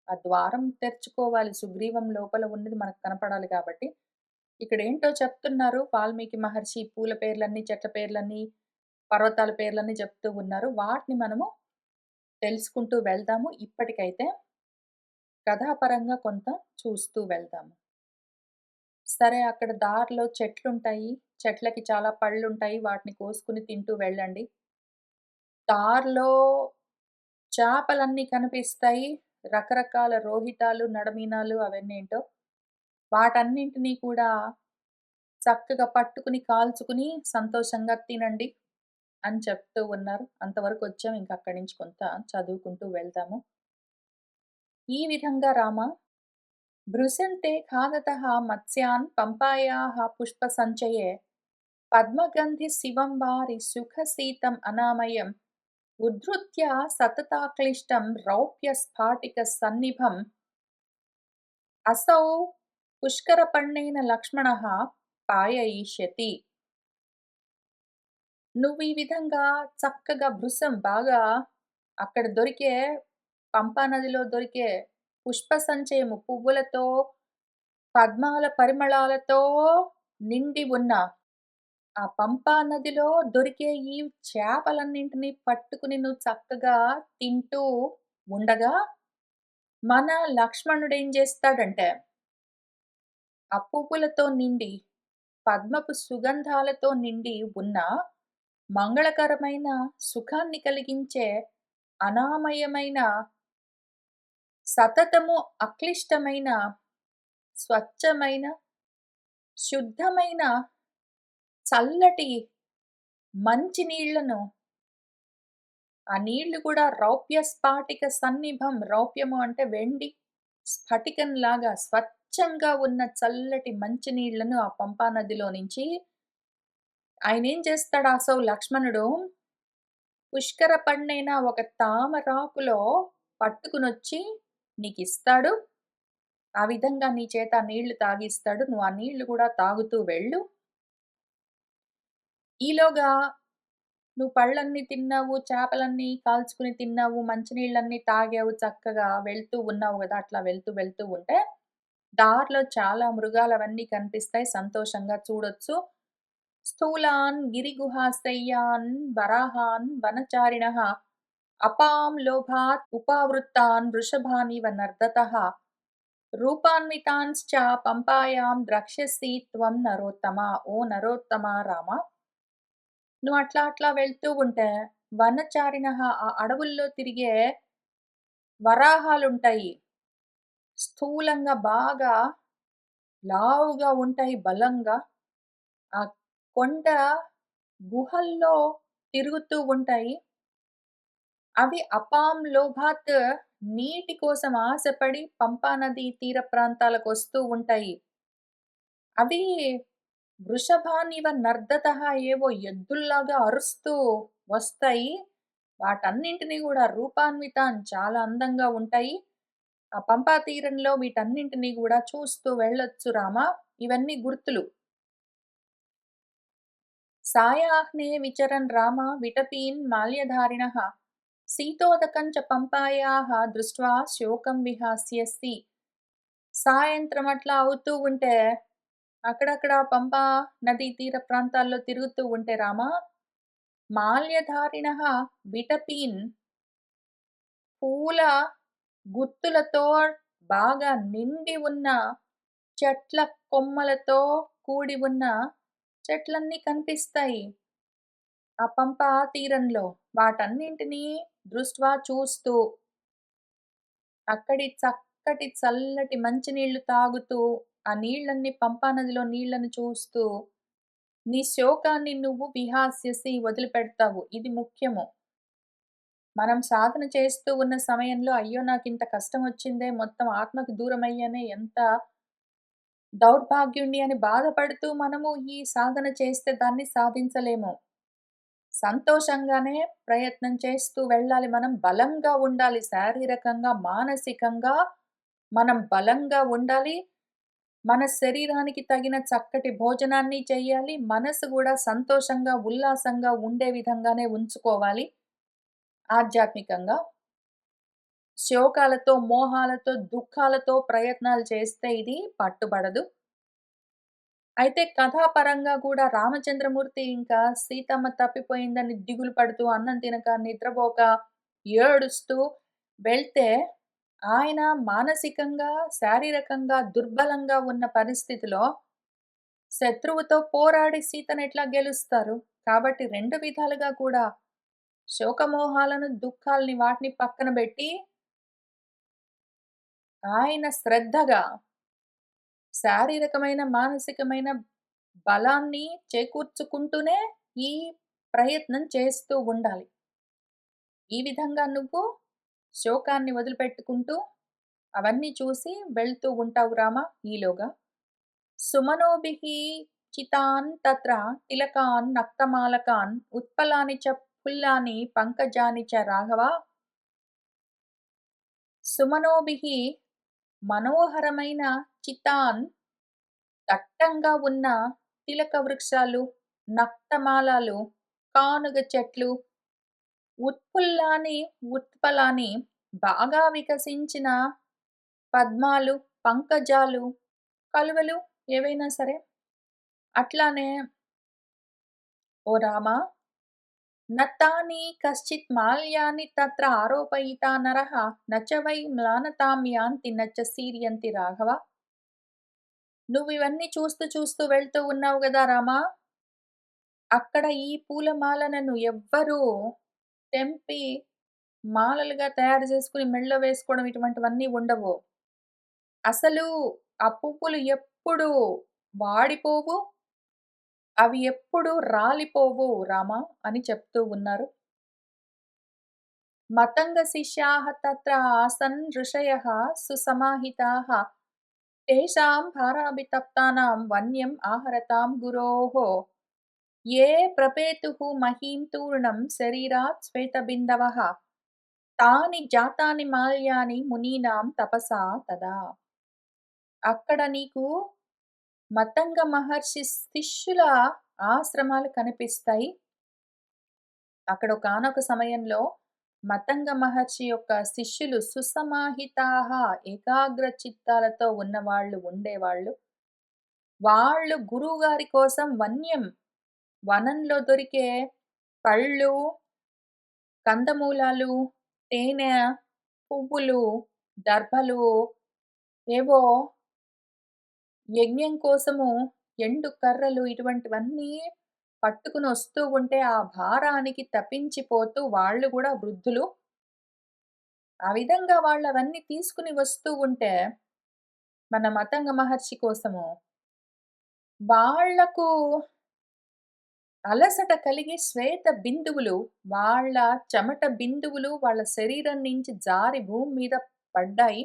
ఆ ద్వారం తెరుచుకోవాలి. సుగ్రీవం లోపల ఉన్నది మనకు కనపడాలి కాబట్టి, ఇక్కడేంటో చెప్తున్నారు వాల్మీకి మహర్షి పూల పేర్లన్నీ, చెట్ల పేర్లన్నీ, పర్వతాల పేర్లన్నీ చెప్తూ ఉన్నారు. వాటిని మనము తెలుసుకుంటూ వెళ్దాము. ఇప్పటికైతే కథాపరంగా కొంత చూస్తూ వెళ్దాము. సరే అక్కడ దారిలో చెట్లుంటాయి. చెట్లకి చాలా పళ్ళుంటాయి. వాటిని కోసుకొని తింటూ వెళ్ళండి. దారిలో చేపలన్నీ కనిపిస్తాయి. రకరకాల రోహితాలు, నడమీనాలు అవన్నేంటో. వాటన్నింటిని కూడా చక్కగా పట్టుకుని, కాల్చుకుని సంతోషంగా తినండి. అని చెప్తూ ఉన్నారు. అంతవరకు వచ్చాం. ఇంక అక్కడి నుంచి కొంత చదువుకుంటూ వెళ్దాము. ఈ విధంగా రామ భృశంతే ఖాదతః మత్స్యాన్ పంపాయాః పుష్పసంచయే పద్మగంధి శివం వారి సుఖసీతం అనామయం ఉద్ధృత్య సతతాక్లిష్టం రౌప్య స్ఫాటిక సన్నిభం అసౌ పుష్కరపర్ణేన లక్ష్మణః పాయయిష్యతి. నువ్వు ఈ విధంగా చక్కగా భృశం బాగా అక్కడ దొరికే పంపా నదిలో దొరికే పుష్ప సంచయము పువ్వులతో, పద్మాల పరిమళాలతో నిండి ఉన్న ఆ పంపా నదిలో దొరికే ఈ చేపలన్నింటినీ పట్టుకుని నువ్వు చక్కగా తింటూ ఉండగా, మన లక్ష్మణుడేం జేస్తాడంటే, ఆ పువ్వులతో నిండి, పద్మపు సుగంధాలతో నిండి ఉన్న మంగళకరమైన సుఖాన్ని కలిగించే అనామయమైన, సతతము అక్లిష్టమైన, స్వచ్ఛమైన, శుద్ధమైన, చల్లటి మంచి నీళ్లను, ఆ నీళ్లు కూడా రౌప్య స్ఫాటిక సన్నిభం, రౌప్యము అంటే వెండి, స్ఫటికంలాగా స్వచ్ఛంగా ఉన్న చల్లటి మంచి నీళ్లను ఆ పంపా నదిలో నుంచి ఆయనేం చేస్తాడు అసలు లక్ష్మణుడు పుష్కర పండైన ఒక తామరాకులో పట్టుకునొచ్చి నీకిస్తాడు. ఆ విధంగా నీ చేత ఆ నీళ్లు తాగిస్తాడు. నువ్వు ఆ నీళ్లు కూడా తాగుతూ వెళ్ళు. ఈలోగా నువ్వు పళ్ళన్నీ తిన్నావు, చేపలన్నీ కాల్చుకుని తిన్నావు, మంచినీళ్ళన్నీ తాగావు, చక్కగా వెళ్తూ ఉన్నావు గదా! అట్లా వెళ్తూ వెళ్తూ ఉంటే, దారిలో చాలా మృగాలవన్నీ కనిపిస్తాయి. సంతోషంగా చూడొచ్చు. స్థూలాన్ గిరిగుహాశయ్యాన్ వరాహాన్ వనచారిణః అపాం లోభాత్ ఉపావృత్తాన్ వృషభానివ నర్దతః రూపాన్వితాంశ్చ పంపాయాం ద్రక్ష్యసి త్వం నరోత్తమ. ఓ నరోత్తమ రామ! నువ్వు అట్లా అట్లా వెళ్తూ ఉంటే వనచారిణః ఆ అడవుల్లో తిరిగే వరాహాలుంటాయి. స్థూలంగా బాగా లావుగా ఉంటాయి బలంగా. ఆ కొండ గుహల్లో తిరుగుతూ ఉంటాయి. అవి అపాం లోభాత్ నీటి కోసం ఆశపడి పంపా నది తీర ప్రాంతాలకొస్తూ ఉంటాయి. అవి వృషభానివ నర్దతః ఏవో ఎద్దుల్లాగా అరుస్తూ వస్తాయి. వాటన్నింటిని గూడా రూపాన్వితాన్ చాలా అందంగా ఉంటాయి. ఆ పంపా తీరంలో వీటన్నింటిని గూడా చూస్తూ వెళ్ళొచ్చు రామా! ఇవన్నీ గుర్తులు. సాయాహ్నే విచరన్ రామ విటపీన్ మాల్యధారిణః సీతోదకం చ పంపాయాః దృష్ట్వా శోకం విహాస్యసి. సాయంత్రం అట్లా అవుతూ ఉంటే అక్కడక్కడ పంపా నదీ తీర ప్రాంతాల్లో తిరుగుతూ ఉంటే రామ మాల్యధారిణః విటపీన్ పూల గుత్తులతో బాగా నిండి ఉన్న చెట్ల కొమ్మలతో కూడి ఉన్న చెట్లన్నీ కనిపిస్తాయి. ఆ పంపా తీరంలో. వాటన్నింటినీ దృష్ట్వా చూస్తూ, అక్కడి చక్కటి చల్లటి మంచినీళ్లు తాగుతూ, ఆ నీళ్ళన్నీ పంపా నదిలో నీళ్ళని చూస్తూ, నీ శోకాన్ని నువ్వు విహాస్యసి వదిలిపెడతావు. ఇది ముఖ్యము. మనం సాధన చేస్తూ ఉన్న సమయంలో, అయ్యో! నాకింత కష్టమొచ్చిందే, మొత్తం ఆత్మకు దూరమయ్యానే, ఎంత దౌర్భాగ్యుడిని అని బాధపడుతూ మనము ఈ సాధన చేస్తే దాన్ని సాధించలేము. సంతోషంగానే ప్రయత్నం చేస్తూ వెళ్ళాలి. మనం బలంగా ఉండాలి. శారీరకంగా, మానసికంగా మనం బలంగా ఉండాలి. మన శరీరానికి తగిన చక్కటి భోజనాన్ని చెయ్యాలి. మనసు గూడా సంతోషంగా, ఉల్లాసంగా ఉండే విధంగానే ఉంచుకోవాలి ఆధ్యాత్మికంగా. శోకాలతో, మోహాలతో, దుఃఖాలతో ప్రయత్నాలు చేస్తే ఇది పట్టుబడదు. అయితే కథాపరంగా గూడా రామచంద్రమూర్తి ఇంకా సీతమ్మ తప్పిపోయిందని దిగులు పడుతూ, అన్నం తినక, నిద్రపోక, ఏడుస్తూ వెళ్తే, ఆయన మానసికంగా, శారీరకంగా దుర్బలంగా ఉన్న పరిస్థితిలో శత్రువుతో పోరాడి సీతనెట్లా గెలుస్తారు? కాబట్టి 2 విధాలుగా కూడా శోకమోహాలను, దుఃఖాల్ని వాటిని పక్కన బెట్టి, ఆయన శ్రద్ధగా శారీరకమైన, మానసికమైన బలాన్ని చేకూర్చుకుంటూనే ఈ ప్రయత్నం చేస్తూ ఉండాలి. ఈ విధంగా నువ్వు శోకాన్ని వదిలిపెట్టుకుంటూ అవన్నీ చూసి వెళ్తూ ఉంటావు రామా ఈలోగా. సుమనోభిః చితాన్ తత్ర తిలకాన్ నక్తమాలకాన్ ఉత్పలాని చ పుల్లాని పంకజాని చ రాఘవ. సుమనోభిః మనోహరమైన చితాన్ దట్టంగా ఉన్న తిలక వృక్షాలు, నక్తమాలాలు, కానుగ చెట్లు, ఉత్పుల్లాని ఉత్పలాని బాగా వికసించిన పద్మాలు, పంకజాలు, కలువలు ఏవైనా సరే. అట్లానే ఓ రామా, నతాని కశ్చిత్ మాల్యాని తత్ర ఆరోపయితా నరః నచ వై మ్లానతాం యాంతి నచ శీర్యంతి రాఘవ. నువ్వివన్నీ చూస్తూ చూస్తూ వెళ్తూ ఉన్నావు గదా రామా! అక్కడ ఈ పూలమాలలను ఎవ్వరూ తెంపి మాలలుగా తయారు చేసుకొని మెడలో వేసుకోవడం ఇటువంటివన్నీ ఉండవు. అసలు ఆ పువ్వులు ఎప్పుడూ వాడిపోవు, అవి ఎప్పుడూ రాలిపోవు రామా అని చెప్తూ ఉన్నారు. మతంగ శిష్యాః తత్ర ఆసన్ ఋషయః సుసమాహితాః తేషాం భారాభితప్తానాం వన్యం ఆహరతాం గురోః ఏ ప్రపేతుః మహీం తూర్ణం శరీరాత్ శ్వేతబిందవః తాని జాతాని మాల్యాని మునీనాం తపసా తదా. అక్కడ నీకు మతంగ మహర్షి శిష్యుల ఆశ్రమాలు కనిపిస్తాయి. అక్కడ ఒకానొక సమయంలో మతంగ మహర్షి యొక్క శిష్యులు సుసమాహితాః ఏకాగ్ర చిత్తాలతో ఉన్నవాళ్ళు ఉండేవాళ్ళు. వాళ్ళు గురువుగారి కోసం వనంలో దొరికే పళ్ళు, కందమూలాలు, తేనె, పువ్వులు, దర్భలు, ఏవో యజ్ఞం కోసము ఎండు కర్రలు ఇటువంటివన్నీ పట్టుకుని వస్తూ ఉంటే ఆ భారానికి తపించిపోతూ వాళ్ళు గూడా వృద్ధులు. ఆ విధంగా వాళ్ళవన్నీ తీసుకుని వస్తూ ఉంటే మన మతంగ మహర్షి కోసము వాళ్లకు అలసట కలిగి శ్వేత బిందువులు, వాళ్ళ చెమట బిందువులు వాళ్ళ శరీరం నుంచి జారి భూమి మీద పడ్డాయి.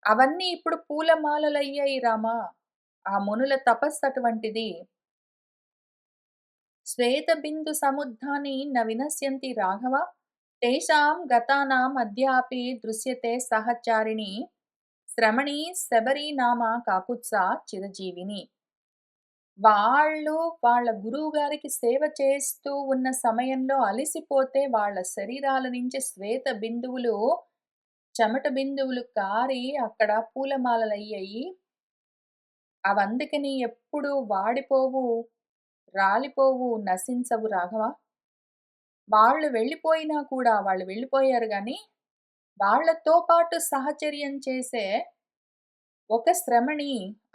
అవన్నీ ఇప్పుడు పూలమాలలయ్యాయి రామా! ఆ మునుల తపస్సు అటువంటిది. శ్వేతబిందు సముద్ధాని న వినశ్యంతి రాఘవ తేషాం గతానాం అద్యాపి దృశ్యతే సహచారిణి శ్రమణి శబరి నామ కాకుత్సా చిరజీవిని. వాళ్ళు వాళ్ళ గురువుగారికి సేవ చేస్తూ ఉన్న సమయంలో అలిసిపోతే వాళ్ళ శరీరాల నుంచి శ్వేత బిందువులు, చెమట బిందువులు కారి అక్కడ పూలమాలలయ్యాయి. అవందుకని ఎప్పుడూ వాడిపోవు, రాలిపోవు, నశించవు రాఘవ. వాళ్ళు వెళ్ళిపోయారు గాని, వాళ్ళతో పాటు సహచర్యం చేసే ఒక శ్రమణి,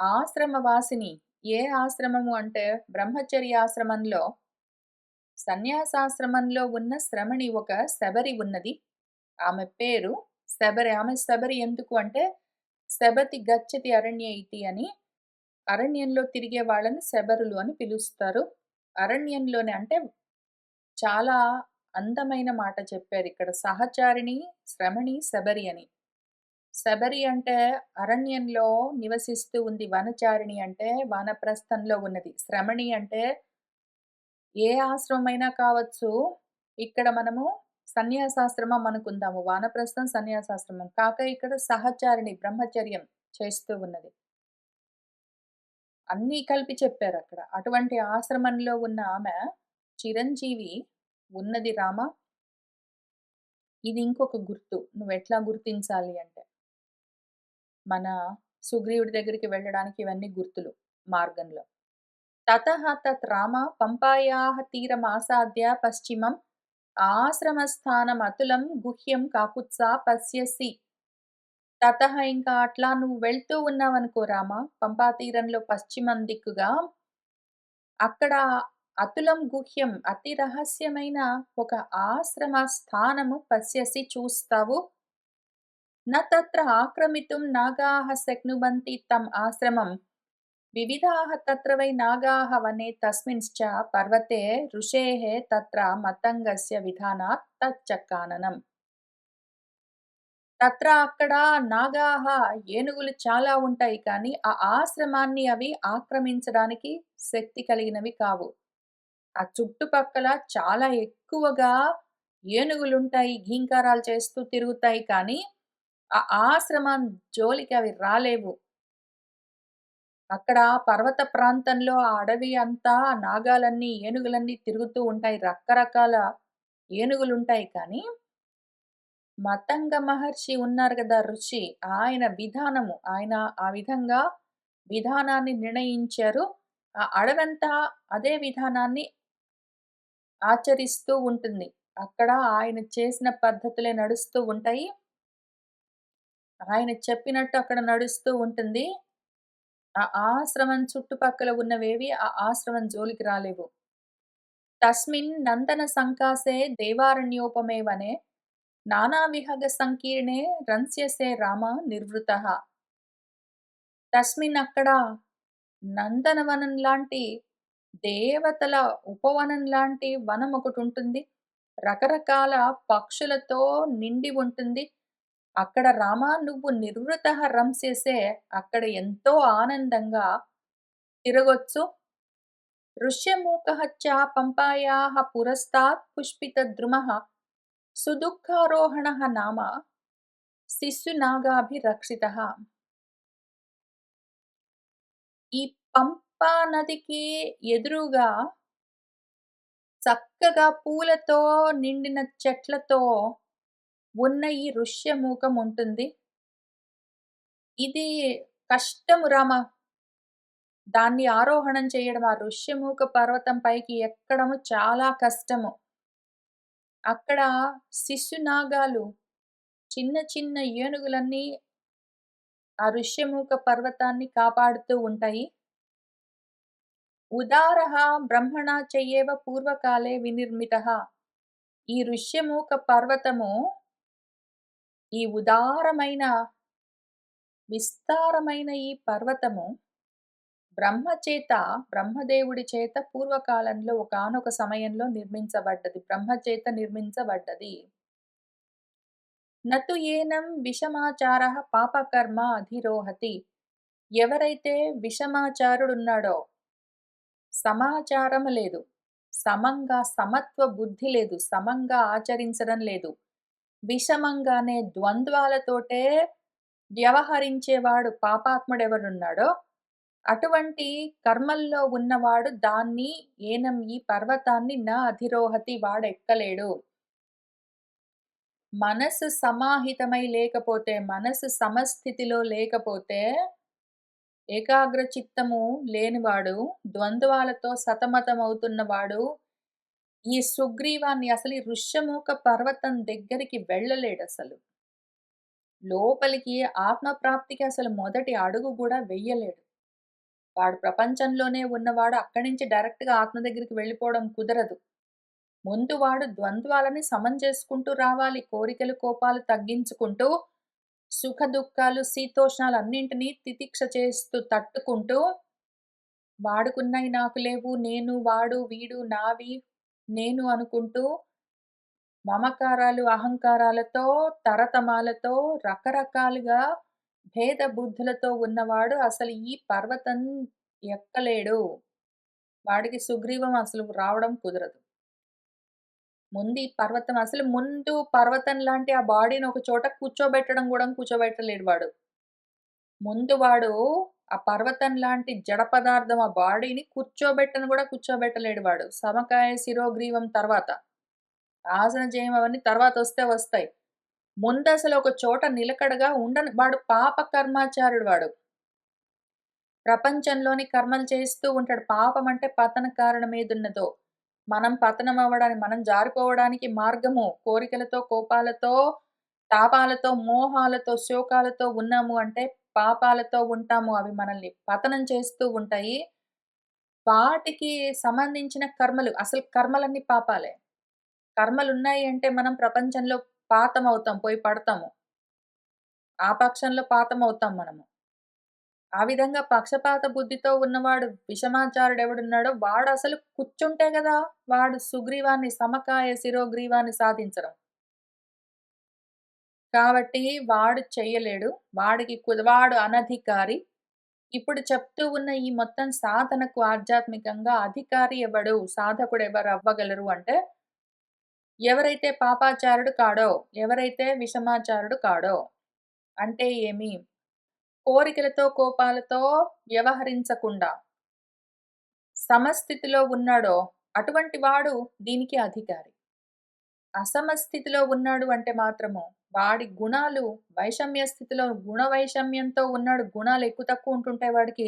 ఆశ్రమవాసిని. ఏ ఆశ్రమము అంటే బ్రహ్మచర్యాశ్రమంలో, సన్యాసాశ్రమంలో ఉన్న శ్రమణి ఒక శబరి ఉన్నది. ఆమె పేరు శబరి. ఆమె శబరి ఎందుకు అంటే, శబతి గచ్చతి అరణ్య ఇతి అని, అరణ్యంలో తిరిగే వాళ్ళని శబరులు అని పిలుస్తారు. అరణ్యంలోనే అంటే చాలా అందమైన మాట చెప్పారిక్కడ. సహచారిణి, శ్రమణి, శబరి అని. శబరి అంటే అరణ్యంలో నివసిస్తూ ఉంది. వనచారిణి అంటే వానప్రస్థంలో ఉన్నది. శ్రమణి అంటే ఏ ఆశ్రమమైనా కావచ్చు. ఇక్కడ మనము సన్యాసాశ్రమం అనుకుందాము. వానప్రస్థం, సన్యాసాశ్రమం. కాక ఇక్కడ సహచారిణి బ్రహ్మచర్యం చేస్తూ ఉన్నది. అన్నీ కలిపి చెప్పారక్కడ. అటువంటి ఆశ్రమంలో ఉన్న ఆమె చిరంజీవి ఉన్నది రామ. ఇది ఇంకొక గుర్తు. నువ్వెట్లా గుర్తించాలి అంటే, మన సుగ్రీవుడి దగ్గరికి వెళ్ళడానికి ఇవన్నీ గుర్తులు మార్గంలో. తతః తత్ రామ పంపాయాః తీరమాసాద్య పశ్చిమం ఆశ్రమస్థానమతులం గుహ్యం కాకుత్సా పశ్యసి. తతః ఇంకా అట్లా నువ్వు వెళ్తూ ఉన్నావనుకో రామ, పంపా తీరంలో పశ్చిమం దిక్కుగా అక్కడ అతులం గుహ్యం అతి రహస్యమైన ఒక ఆశ్రమ స్థానము పశ్యసి చూస్తావు. న తత్ర ఆక్రమితుం నాగాః శక్నువంతి తం ఆశ్రమం వివిధాः తత్ర వై నాగాः వనే తస్మింశ్చ పర్వతే ఋషేः తత్ర మతంగస్య విధానాత్ తచ్చక్కాననం. తత్ర అక్కడ నాగాహ ఏనుగులు చాలా ఉంటాయి కానీ, ఆ ఆశ్రమాన్ని అవి ఆక్రమించడానికి శక్తి కలిగినవి కావు. ఆ చుట్టుపక్కల చాలా ఎక్కువగా ఏనుగులుంటాయి. ఘీంకారాలు చేస్తూ తిరుగుతాయి కానీ, ఆ ఆశ్రమం జోలికి అవి రాలేవు. అక్కడ పర్వత ప్రాంతంలో ఆ అడవి అంతా నాగాలన్నీ, ఏనుగులన్నీ తిరుగుతూ ఉంటాయి. రకరకాల ఏనుగులుంటాయి కానీ, మతంగ మహర్షి ఉన్నారు గదా! ఋషి. ఆయన విధానము, ఆయన ఆ విధంగా విధానాన్ని నిర్ణయించారు. ఆ అడవంతా అదే విధానాన్ని ఆచరిస్తూ ఉంటుంది. అక్కడ ఆయన చేసిన పద్ధతులే నడుస్తూ ఉంటాయి. ఆయన చెప్పినట్టు అక్కడ నడుస్తూ ఉంటుంది. ఆ ఆశ్రమం చుట్టుపక్కల ఉన్నవేవి ఆ ఆశ్రమం జోలికి రాలేవు. తస్మిన్ నందన సంకాసే దేవారణ్యోపమే వనే నానావిహగ సంకీర్ణే రంస్యసే రామ నిర్వృతః. తస్మిన్ అక్కడ నందనవనం లాంటి దేవతల ఉపవనం లాంటి వనం ఒకటుంటుంది. రకరకాల పక్షులతో నిండి ఉంటుంది. అక్కడ రామ నువ్వు నిర్వృతః రంసేసే అక్కడ ఎంతో ఆనందంగా తిరగొచ్చు. ఋష్యమూకః చ పంపాయాః పురస్తాత్ పుష్పితద్రుమः సుదుఃఖారోహణः నామ శిశునాగాభిరక్షితః. ఈ పంపా నదికి ఎదురుగా చక్కగా పూలతో నిండిన చెట్లతో ఉన్న ఈ ఋష్యమూకం ఉంటుంది. ఇది కష్టము రామ. దాన్ని ఆరోహణం చేయడం, ఆ ఋష్యమూక పర్వతం పైకి ఎక్కడము చాలా కష్టము. అక్కడ శిశునాగాలు చిన్న చిన్న ఏనుగులన్నీ ఆ ఋష్యమూక పర్వతాన్ని కాపాడుతూ ఉంటాయి. ఉదారః బ్రహ్మణా చయేవ పూర్వకాలే వినిర్మితః. ఈ ఋష్యమూక పర్వతము ఈ ఉదారమైన, విస్తారమైన ఈ పర్వతము బ్రహ్మదేవుడి చేత పూర్వకాలంలో ఒకానొక సమయంలో నిర్మించబడ్డది. బ్రహ్మ చేత నిర్మించబడ్డది. నతు ఏనం విషమాచారః పాపకర్మ అధిరోహతి. ఎవరైతే విషమాచారుడున్నాడో, సమాచారము లేదు, సమంగా సమత్వ బుద్ధి లేదు, సమంగా ఆచరించడం లేదు, విషమంగానే ద్వంద్వాలతోటే వ్యవహరించేవాడు పాపాత్ముడెవడున్నాడో, అటువంటి కర్మల్లో ఉన్నవాడు దాన్ని ఏనం ఈ పర్వతాన్ని అధిరోహతి వాడెక్కలేడు. మనసు సమాహితమై లేకపోతే, మనసు సమస్థితిలో లేకపోతే, ఏకాగ్ర చిత్తము లేనివాడు, ద్వంద్వాలతో సతమతమవుతున్నవాడు, ఈ సుగ్రీవాన్ని అసలు ఈ ఋష్యమూక పర్వతం దగ్గరికి వెళ్ళలేడసలు. లోపలికి ఆత్మప్రాప్తికి అసలు మొదటి అడుగు గూడా వెయ్యలేడు. వాడు ప్రపంచంలోనే ఉన్నవాడు అక్కడి నుంచి డైరెక్ట్‌గా ఆత్మ దగ్గరికి వెళ్ళిపోవడం కుదరదు. ముందు వాడు ద్వంద్వాలని సమం చేసుకుంటూ రావాలి. కోరికలు, కోపాలు తగ్గించుకుంటూ, సుఖ దుఃఖాలు, శీతోష్ణాలు అన్నింటినీ తితిక్ష చేస్తూ తట్టుకుంటూ, వాడుకున్నయి నాకు లేవు, నేను, వాడు, వీడు, నావి, నేను అనుకుంటూ మమకారాలు, అహంకారాలతో, తరతమాలతో, రకరకాలుగా భేద బుద్ధులతో ఉన్నవాడు అసలు ఈ పర్వతం ఎక్కలేడు. వాడికి సుగ్రీవం అసలు రావడం కుదరదు. ముందు ఈ పర్వతం అసలు ముందు పర్వతం లాంటి ఆ బాడీని ఒక చోట కూర్చోబెట్టడం గూడా కూర్చోబెట్టలేడు వాడు. ముందు వాడు ఆ పర్వతం లాంటి జడ పదార్థం ఆ బాడీని కూర్చోబెట్టను గూడా కూర్చోబెట్టలేడు వాడు. సమకాయ శిరోగ్రీవం తర్వాత. ఆసన జయం అవన్నీ తర్వాతొస్తే వస్తాయి. ముందసలు ఒక చోట నిలకడగా ఉండని వాడు పాప కర్మాచారుడు వాడు. ప్రపంచంలోని కర్మలు చేస్తూ ఉంటాడు. పాపం అంటే పతన కారణం ఏదున్నదో, మనం పతనం అవ్వడానికి, మనం జారిపోవడానికి మార్గము కోరికలతో, కోపాలతో, తాపాలతో, మోహాలతో, శోకాలతో ఉన్నాము అంటే పాపాలతో ఉంటాము. అవి మనల్ని పతనం చేస్తూ ఉంటాయి. వాటికి సంబంధించిన కర్మలు, అసలు కర్మలన్నీ పాపాలే. కర్మలున్నాయి అంటే మనం ప్రపంచంలో పాతమవుతాం, పోయి పడతాము. ఆ పక్షంలో పాతమవుతాం మనము. ఆ విధంగా పక్షపాత బుద్ధితో ఉన్నవాడు విషమాచారుడెవడున్నాడో వాడసలు కూర్చుంటే గదా! వాడు సుగ్రీవాన్ని సమకాయ శిరోగ్రీవాన్ని సాధించడం. కాబట్టి వాడు చెయ్యలేడు. వాడు అనధికారి. ఇప్పుడు చెప్తూ ఉన్న ఈ మొత్తం సాధనకు ఆధ్యాత్మికంగా అధికారి ఎవడు? సాధకుడెవరు అవ్వగలరు అంటే, ఎవరైతే పాపాచారుడు కాడో, ఎవరైతే విషమాచారుడు కాడో. అంటే ఏమి? కోరికలతో, కోపాలతో వ్యవహరించకుండా సమస్థితిలో ఉన్నాడో, అటువంటి వాడు దీనికి అధికారి. అసమస్థితిలో ఉన్నాడు అంటే మాత్రము, వాడి గుణాలు వైషమ్య స్థితిలో గుణ వైషమ్యంతో ఉన్నాడు. గుణాలు ఎక్కువ తక్కువ ఉంటుంటాయి వాడికి.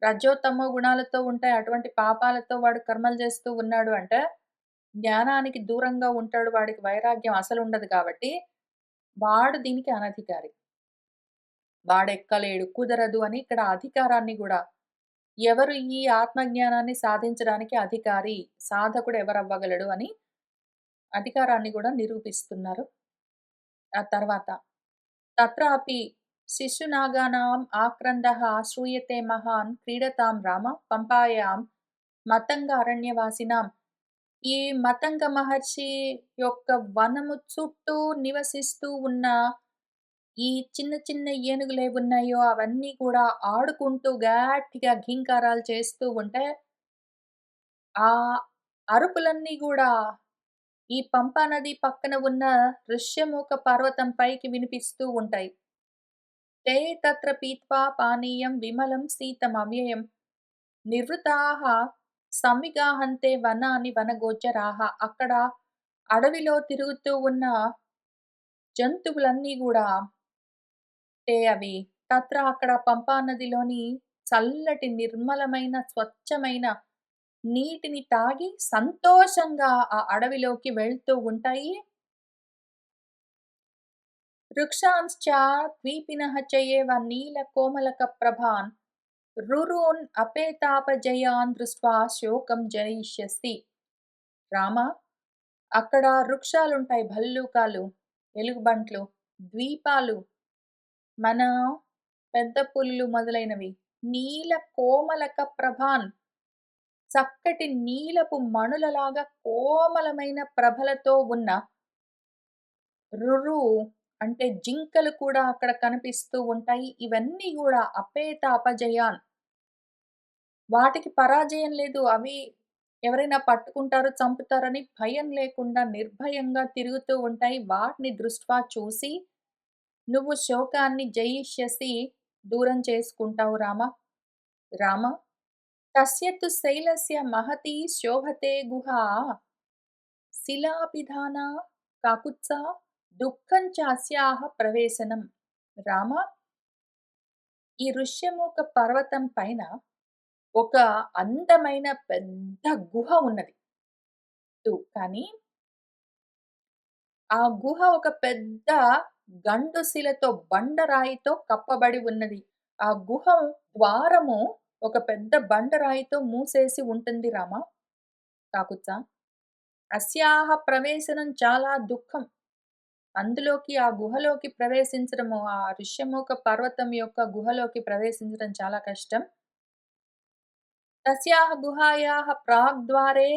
రజో, తమో గుణాలతో ఉంటాయి. అటువంటి పాపాలతో వాడు కర్మలు చేస్తూ ఉన్నాడు అంటే, జ్ఞానానికి దూరంగా ఉంటాడు. వాడికి వైరాగ్యం అసలుండదు కాబట్టి, వాడు దీనికి అనధికారి. వాడెక్కలేడు, కుదరదు అని ఇక్కడ అధికారాన్ని గూడా ఎవరు ఈ ఆత్మజ్ఞానాన్ని సాధించడానికి అధికారి, సాధకుడు ఎవరవ్వగలడు అని అధికారాన్ని గూడా నిరూపిస్తున్నారు. ఆ తర్వాత తత్రాపి శిశునాగానాం ఆక్రందః శ్రూయతే మహాన్ క్రీడతాం రామ పంపాయాం మతంగ అరణ్యవాసినాం. ఈ మతంగ మహర్షి యొక్క వనము చుట్టూ నివసిస్తూ ఉన్న ఈ చిన్న చిన్న ఏనుగులేవున్నాయో అవన్నీ కూడా ఆడుకుంటూ గట్టిగా ఘీంకారాలు చేస్తూ ఉంటే, ఆ అరుపులన్నీ గూడా ఈ పంపా నది పక్కన ఉన్న ఋష్యమూక పర్వతం పైకి వినిపిస్తూ ఉంటాయి. తే తత్ర పీత్వా పానీయం విమలం శీతమవ్యయం నివృతాః సంవిగాహంతే వనాని వనగోచరాః. అక్కడ అడవిలో తిరుగుతూ ఉన్న జంతువులన్నీ గూడా అవి అక్కడ పంపా నదిలోని చల్లటి నిర్మలమైన స్వచ్ఛమైన నీటిని తాగి సంతోషంగా ఆ అడవిలోకి వెళ్తూ ఉంటాయి. వృక్షాంశ్చ ద్వీపినః చయేవ నీల కోమలక ప్రభాన్ రురూన్ అపేతాపజయాన్ దృష్ట్వా శోకం జయిష్యసి. రామ, అక్కడ వృక్షాలుంటాయి, భల్లూకాలు, ఎలుగుబంట్లు, ద్వీపాలు, మన పెద్ద పులులు మొదలైనవి. నీల కోమలక ప్రభాన్, చక్కటి నీలపు మణులలాగా కోమలమైన ప్రభలతో ఉన్న రురు అంటే జింకలు కూడా అక్కడ కనిపిస్తూ ఉంటాయి. ఇవన్నీ గూడా అపేత అపజయాన్, వాటికి పరాజయం లేదు. అవి ఎవరైనా పట్టుకుంటారు, చంపుతారని భయం లేకుండా నిర్భయంగా తిరుగుతూ ఉంటాయి. వాటిని దృష్ట్వా చూసి నువ్వు శోకాన్ని జయిష్యసి, దూరం చేసుకుంటావు రామ. రామ, తస్య తు శైలస్య మహతి శోభతే గుహా శిలాభిధానా కాకుత్సా దుఃఖం చ అస్యాః ప్రవేశనం. రామ, ఈ ఋష్యమూక పర్వతం పైన ఒక అందమైన పెద్ద గుహ ఉన్నది. కానీ ఆ గుహ ఒక పెద్ద గండుశిలతో బండరాయితో కప్పబడి ఉన్నది. ఆ గుహ ద్వారము ఒక పెద్ద బండరాయితో మూసేసి ఉంటుంది రామ కాకుత్సా. అస్యాహ ప్రవేశనం చాలా దుఃఖం. అందులోకి ఆ గుహలోకి ప్రవేశించడము, ఆ ఋష్యమూక పర్వతం యొక్క గుహలోకి ప్రవేశించడం చాలా కష్టం. తస్యాహ గుహాయాః ప్రాగ్ద్వారే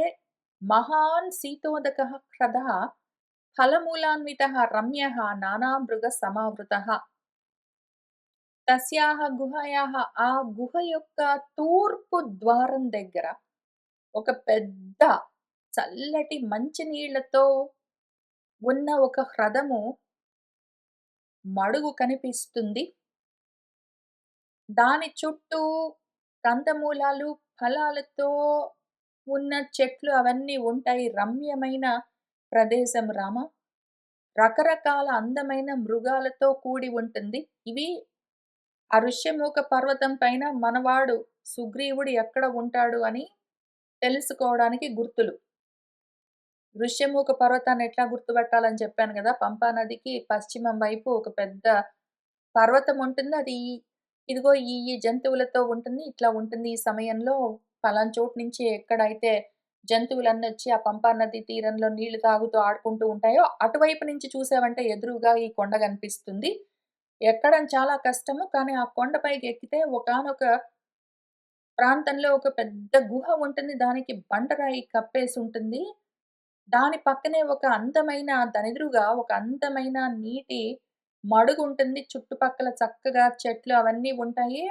మహాన్ శీతోదకః హ్రదః ఫలమూలాన్వితః రమ్యః నానామృగ సమావృతః. తస్యాహ గుహాయాః, ఆ గుహ యొక్క తూర్పు ద్వారం దగ్గర ఒక పెద్ద చల్లటి మంచినీళ్లతో ఉన్న ఒక హ్రదము మడుగు కనిపిస్తుంది. దాని చుట్టూ కందమూలాలు, ఫలాలతో ఉన్న చెట్లు అవన్నీ ఉంటాయి. రమ్యమైన ప్రదేశం రామ. రకరకాల అందమైన మృగాలతో కూడి ఉంటుంది. ఇవి ఆ ఋష్యమూక పర్వతం పైన మనవాడు సుగ్రీవుడు ఎక్కడ ఉంటాడు అని తెలుసుకోవడానికి గుర్తులు. ఋష్యమూక పర్వతాన్ని ఎట్లా గుర్తుపట్టాలని చెప్పాను గదా! పంపా నదికి పశ్చిమం వైపు ఒక పెద్ద పర్వతం ఉంటుంది. అది ఇదిగో ఈ ఈ జంతువులతో ఉంటుంది. ఇట్లా ఉంటుంది. ఈ సమయంలో పలానా చోటు నుంచి ఎక్కడైతే జంతువులన్నొచ్చి ఆ పంపా నది తీరంలో నీళ్లు తాగుతూ ఆడుకుంటూ ఉంటాయో, అటువైపు నుంచి చూసావంటే ఎదురుగా ఈ కొండ కనిపిస్తుంది. ఎక్కడం చాలా కష్టము. కానీ ఆ కొండపైకి ఎక్కితే ఒకానొక ప్రాంతంలో ఒక పెద్ద గుహ ఉంటుంది. దానికి బండరాయి కప్పేసుంటుంది. దాని పక్కనే ఒక అందమైన దానెదురుగా ఒక అందమైన నీటి మడుగుంటుంది. చుట్టుపక్కల చక్కగా చెట్లు అవన్నీ ఉంటాయి.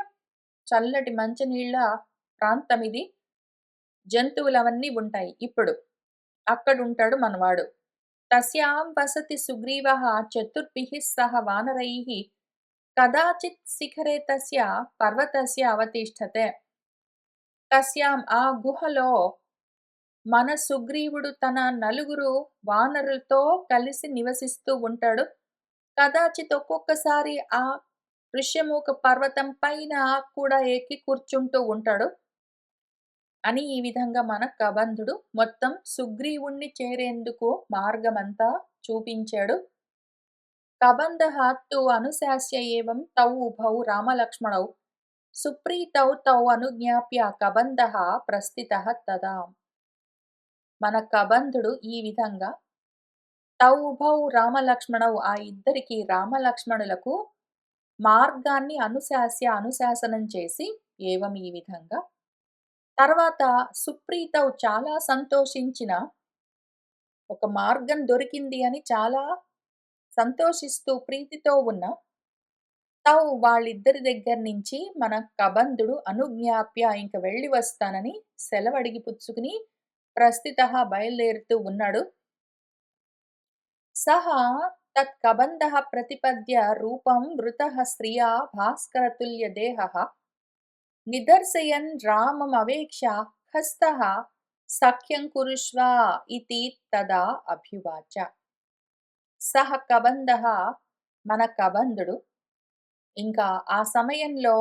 చల్లటి మంచినీళ్ళ ప్రాంతమిది. జంతువులవన్నీ ఉంటాయి. ఇప్పుడు అక్కడుంటాడు మనవాడు. తస్యాం వసతి సుగ్రీవः చతుర్భిः సహ వానరైः కదాచిత్ శిఖరే తస్య పర్వతస్య అవతిష్ఠతే. తస్యాం ఆ గుహలో మన సుగ్రీవుడు తన నలుగురు వానరులతో కలిసి నివసిస్తూ ఉంటాడు. కదాచిత్ ఒక్కొక్కసారి ఆ ఋష్యమూక పర్వతం పైన కూడా ఎక్కి కూర్చుంటూ ఉంటాడు. అని ఈ విధంగా మన కబంధుడు మొత్తం సుగ్రీవుణ్ణి చేరేందుకు మార్గమంతా చూపించాడు. కబంధః తు అనుశాస్య ఏవం తౌ ఉభౌ రామలక్ష్మణౌ సుప్రీతౌ తౌ అనుజ్ఞాప్య కబంధః ప్రస్థితః తదా. మన కబంధుడు ఈ విధంగా తౌ ఉభౌ రామలక్ష్మణౌ ఆ ఇద్దరికి రామలక్ష్మణులకు మార్గాన్ని అనుశాసనం చేసి ఏవం ఈ విధంగా తర్వాత సుప్రీతౌ చాలా సంతోషించిన ఒక మార్గం దొరికింది అని చాలా సంతోషిస్తూ ప్రీతితో ఉన్న తౌ వాళ్ళిద్దరి దగ్గర నుంచి మన కబంధుడు అనుజ్ఞాప్య ఇంక వెళ్ళి వస్తానని సెలవడిగి పుచ్చుకుని ప్రస్థితః బయలుదేరుతూ ఉన్నాడు. సహ తత్ కబంధః ప్రతిపద్య రూపం వృతః శ్రియా భాస్కరతుల్య దేహః నిదర్శయన్ రామమవేక్ష్య హస్తః సఖ్యం కురుష్వ ఇతి తదా అభ్యువాచ. సహ కబంధః మన కబంధుడు ఇంకా ఆ సమయంలో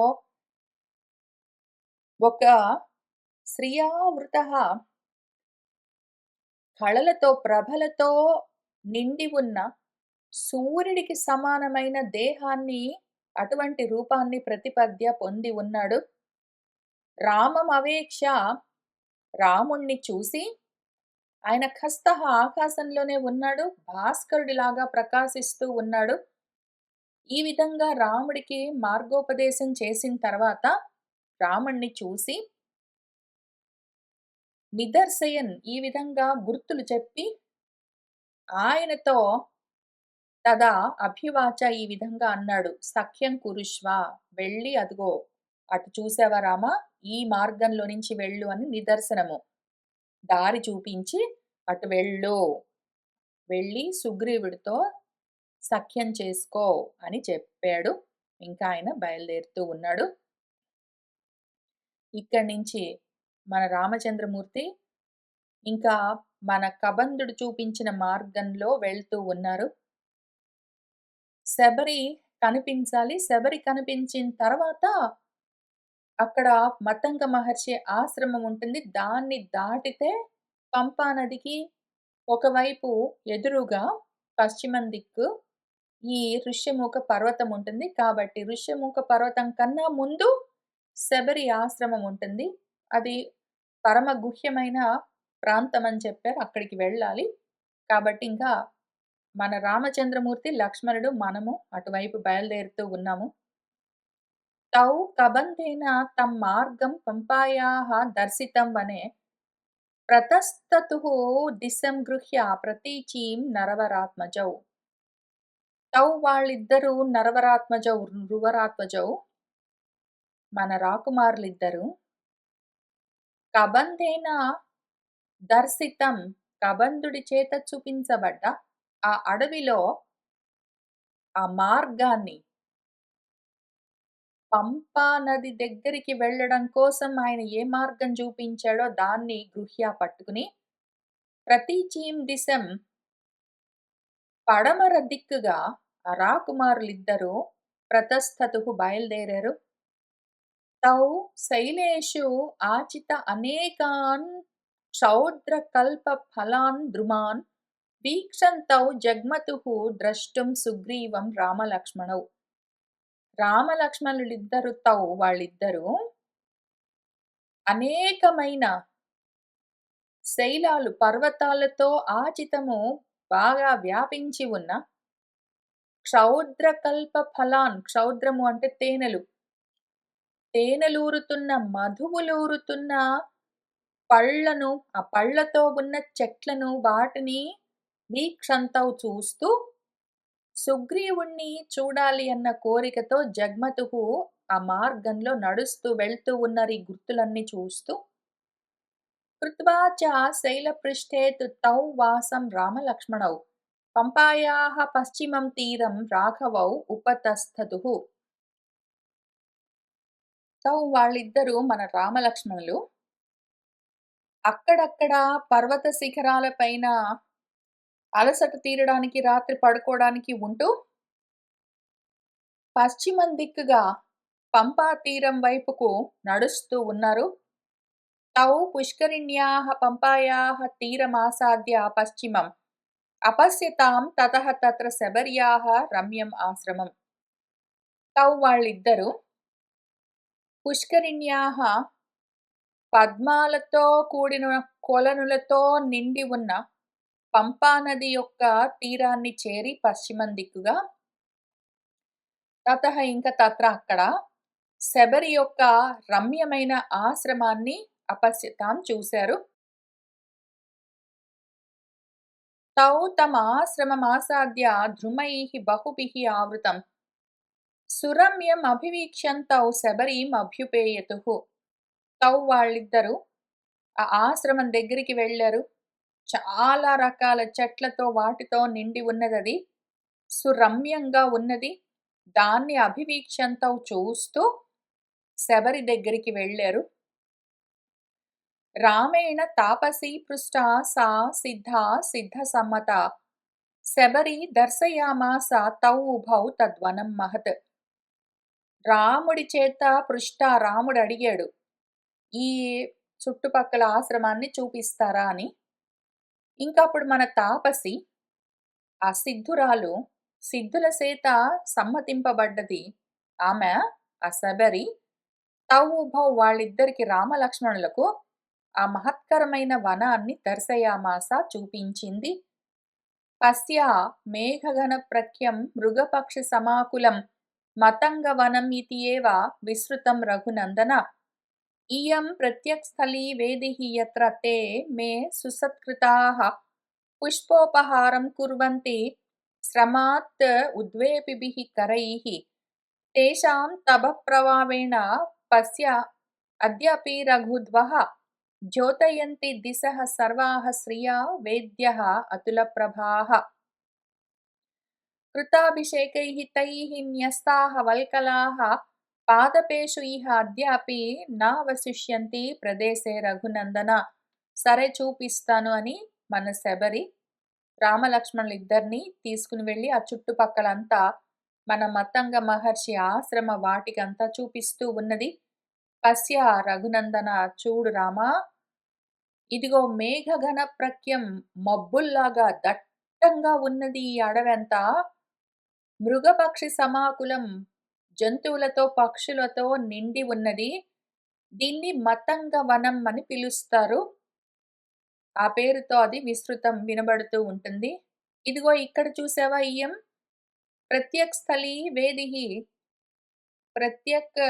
ఒక శ్రియావృతః కళలతో ప్రభలతో నిండి ఉన్న సూర్యుడికి సమానమైన దేహాన్ని అటువంటి రూపాన్ని ప్రతిపద్య పొంది ఉన్నాడు. రామమవేక్ష రాముణ్ణి చూసి ఆయన హస్తః ఆకాశంలోనే ఉన్నాడు. భాస్కరుడిలాగా ప్రకాశిస్తూ ఉన్నాడు. ఈ విధంగా రాముడికి మార్గోపదేశం చేసిన తర్వాత రాముణ్ణి చూసి నిదర్శయన్ ఈ విధంగా గుర్తులు చెప్పి ఆయనతో తదా అభ్యువాచ ఈ విధంగా అన్నాడు. సఖ్యం కురుష్వ వెళ్ళి అదిగో అటు చూసావా రామా ఈ మార్గంలో నుంచి వెళ్ళు అని నిదర్శనము దారి చూపించి అటు వెళ్ళు వెళ్ళి సుగ్రీవుడితో సఖ్యం చేసుకో అని చెప్పాడు. ఇంకా ఆయన బయలుదేరుతూ ఉన్నాడు. ఇక్కడి నుంచి మన రామచంద్రమూర్తి ఇంకా మన కబంధుడు చూపించిన మార్గంలో వెళ్తూ ఉన్నారు. శబరి కనిపించాలి. శబరి కనిపించిన తర్వాత అక్కడ మతంగ మహర్షి ఆశ్రమం ఉంటుంది. దాన్ని దాటితే పంపా నదికి ఒకవైపు ఎదురుగా పశ్చిమం దిక్కు ఈ ఋష్యమూక పర్వతం ఉంటుంది. కాబట్టి ఋష్యమూక పర్వతం కన్నా ముందు శబరి ఆశ్రమం ఉంటుంది. అది పరమ గుహ్యమైన ప్రాంతం అని చెప్పారు. అక్కడికి వెళ్ళాలి. కాబట్టి ఇంకా మన రామచంద్రమూర్తి, లక్ష్మణుడు, మనము అటువైపు బయలుదేరుతూ ఉన్నాము. తౌ కబంధేన తం మార్గం పంపాయాః దర్శితం వనే ప్రతస్తతుః దిశం గృహ్య ప్రతీచీం నరవరాత్మజౌ. తౌ వాళ్ళిద్దరూ నరవరాత్మజౌ మన రాకుమారులిద్దరు కబంధేన దర్శితం కబంధుడి చేత చూపించబడ్డ ఆ అడవిలో ఆ మార్గాన్ని పంపా నది దగ్గరికి వెళ్ళడం కోసం ఆయన ఏ మార్గం చూపించాడో దాన్ని గృహ్య పట్టుకుని ప్రతీచీం దిశం పడమర దిక్కుగా ఆ రాకుమారులిద్దరూ ప్రతస్థతుః బయలుదేరారు. తౌ శైలేషు ఆచిత అనేకాన్ క్షౌద్రకల్ప ఫలాన్ ద్రుమాన్ వీక్షంతౌ జగ్మతుః ద్రష్టుం సుగ్రీవం రామలక్ష్మణౌ. రామలక్ష్మణులిద్దరు వాళ్ళిద్దరూ అనేకమైన శైలాలు పర్వతాలతో ఆచితము బాగా వ్యాపించి ఉన్న క్షౌద్రకల్ప ఫలాన్, క్షౌద్రము అంటే తేనెలు. తేనెలూరుతున్న, మధువులూరుతున్న పళ్ళను, ఆ పళ్ళతో ఉన్న చెట్లను వాటిని వీక్షంతౌ చూస్తూ సుగ్రీవుణ్ణి చూడాలి అన్న కోరికతో జగ్మతుహు ఆ మార్గంలో నడుస్తూ వెళ్తూ ఉన్నారు ఈ గుర్తులన్నీ చూస్తూ. కృత్వా చ శైలపృష్ఠే తౌ వాసం రామలక్ష్మణౌ పంపాయాః పశ్చిమం తీరం రాఘవౌ ఉపతస్థతుః. తౌ వాళ్ళిద్దరూ మన రామలక్ష్మణులు అక్కడక్కడ పర్వత శిఖరాల పైన అలసట తీరడానికి రాత్రి పడుకోవడానికి ఉంటూ పశ్చిమం దిక్కుగా పంపా తీరం వైపుకు నడుస్తూ ఉన్నారు. తౌ పుష్కరిణ్యాః పంపాయాః తీరమాసాద్య పశ్చిమం అపశ్యతాం తతః తత్ర శబర్యాః రమ్యం ఆశ్రమం. తౌ వాళ్ళిద్దరూ పుష్కరిణ్యాః పద్మాలతో కూడిన కొలనులతో నిండి ఉన్న పంపా నది యొక్క తీరాన్ని చేరి పశ్చిమం దిక్కుగా తతః ఇంకా తత్ర అక్కడ శబరి యొక్క రమ్యమైన ఆశ్రమాన్ని అపశ్యతాం చూశారు. తౌ తమాశ్రమమాసాద్య ద్రుమైః బహుభిః ఆవృతం సురమ్యం అభివీక్ష్యంతౌ శబరీం అభ్యుపేయతుః. తౌ వాళ్ళిద్దరూ ఆ ఆశ్రమం దగ్గరికి వెళ్ళారు. చాలా రకాల చెట్లతో వాటితో నిండి ఉన్నదది. సురమ్యంగా ఉన్నది. దాన్ని అభివీక్ష్యంతౌ చూస్తూ శబరి దగ్గరికి వెళ్ళారు. రామేణ తాపసీ పృష్టా సా సిద్ధా సిద్ధసమ్మత శబరి దర్శయామాస తౌ ఉభౌ తద్వనం మహత్. రాముడి చేత రాముడు అడిగాడు, ఈ చుట్టుపక్కల ఆశ్రమాన్ని చూపిస్తారా అని. ఇంకా అప్పుడు మన తాపసి, ఆ సిద్ధురాలు, సిద్ధుల చేత సమ్మతింపబడ్డది ఆమె, ఆ శబరి. తౌ ఉభౌ వాళ్ళిద్దరికి రామలక్ష్మణులకు ఆ మహత్కరమైన వనాన్ని దర్శయామాస చూపించింది. పశ్య మేఘఘన ప్రఖ్యం మృగపక్షి సమాకులం మతంగ వనం ఇతి ఏవ విస్తృతం రఘునందన. ఇయం ప్రత్యక్స్థలీ వేదిః యత్ర తే మే సుసత్కృతాః పుష్పోపహారం కుర్వంతి శ్రమాత్ ఉద్వేపిభిః కరైః తేషాం తపఃప్రభావేణ పశ్య అద్యాపి రఘుద్వః ద్యోతయంతి దిశః సర్వాః శ్రియా వేద్యః అతులప్రభాః. కృతాభిషేకైః తైః న్యస్తాః వల్కలాః పాదపేషు ఇహ అద్యాపి నావశిష్యంతి ప్రదేశే రఘునందన. సరే చూపిస్తాను అని మన శబరి రామలక్ష్మణులిద్దరినీ తీసుకుని వెళ్ళి ఆ చుట్టుపక్కలంతా మన మతంగ మహర్షి ఆశ్రమ వాటికంతా చూపిస్తూ ఉన్నది. పశ్య రఘునందన, చూడు రామా, ఇదిగో మేఘఘన ప్రఖ్యం, మబ్బుల్లాగా దట్టంగా ఉన్నది ఈ అడవంతా. మృగపక్షి సమాకులం, జంతువులతో పక్షులతో నిండి ఉన్నది. దీన్ని మతంగ వనం అని పిలుస్తారు. ఆ పేరుతో అది విస్తృతం వినబడుతూ ఉంటుంది. ఇదిగో ఇక్కడ చూసావా, ఇయం ప్రత్యక్ స్థలీ వేదిః, ప్రత్యక్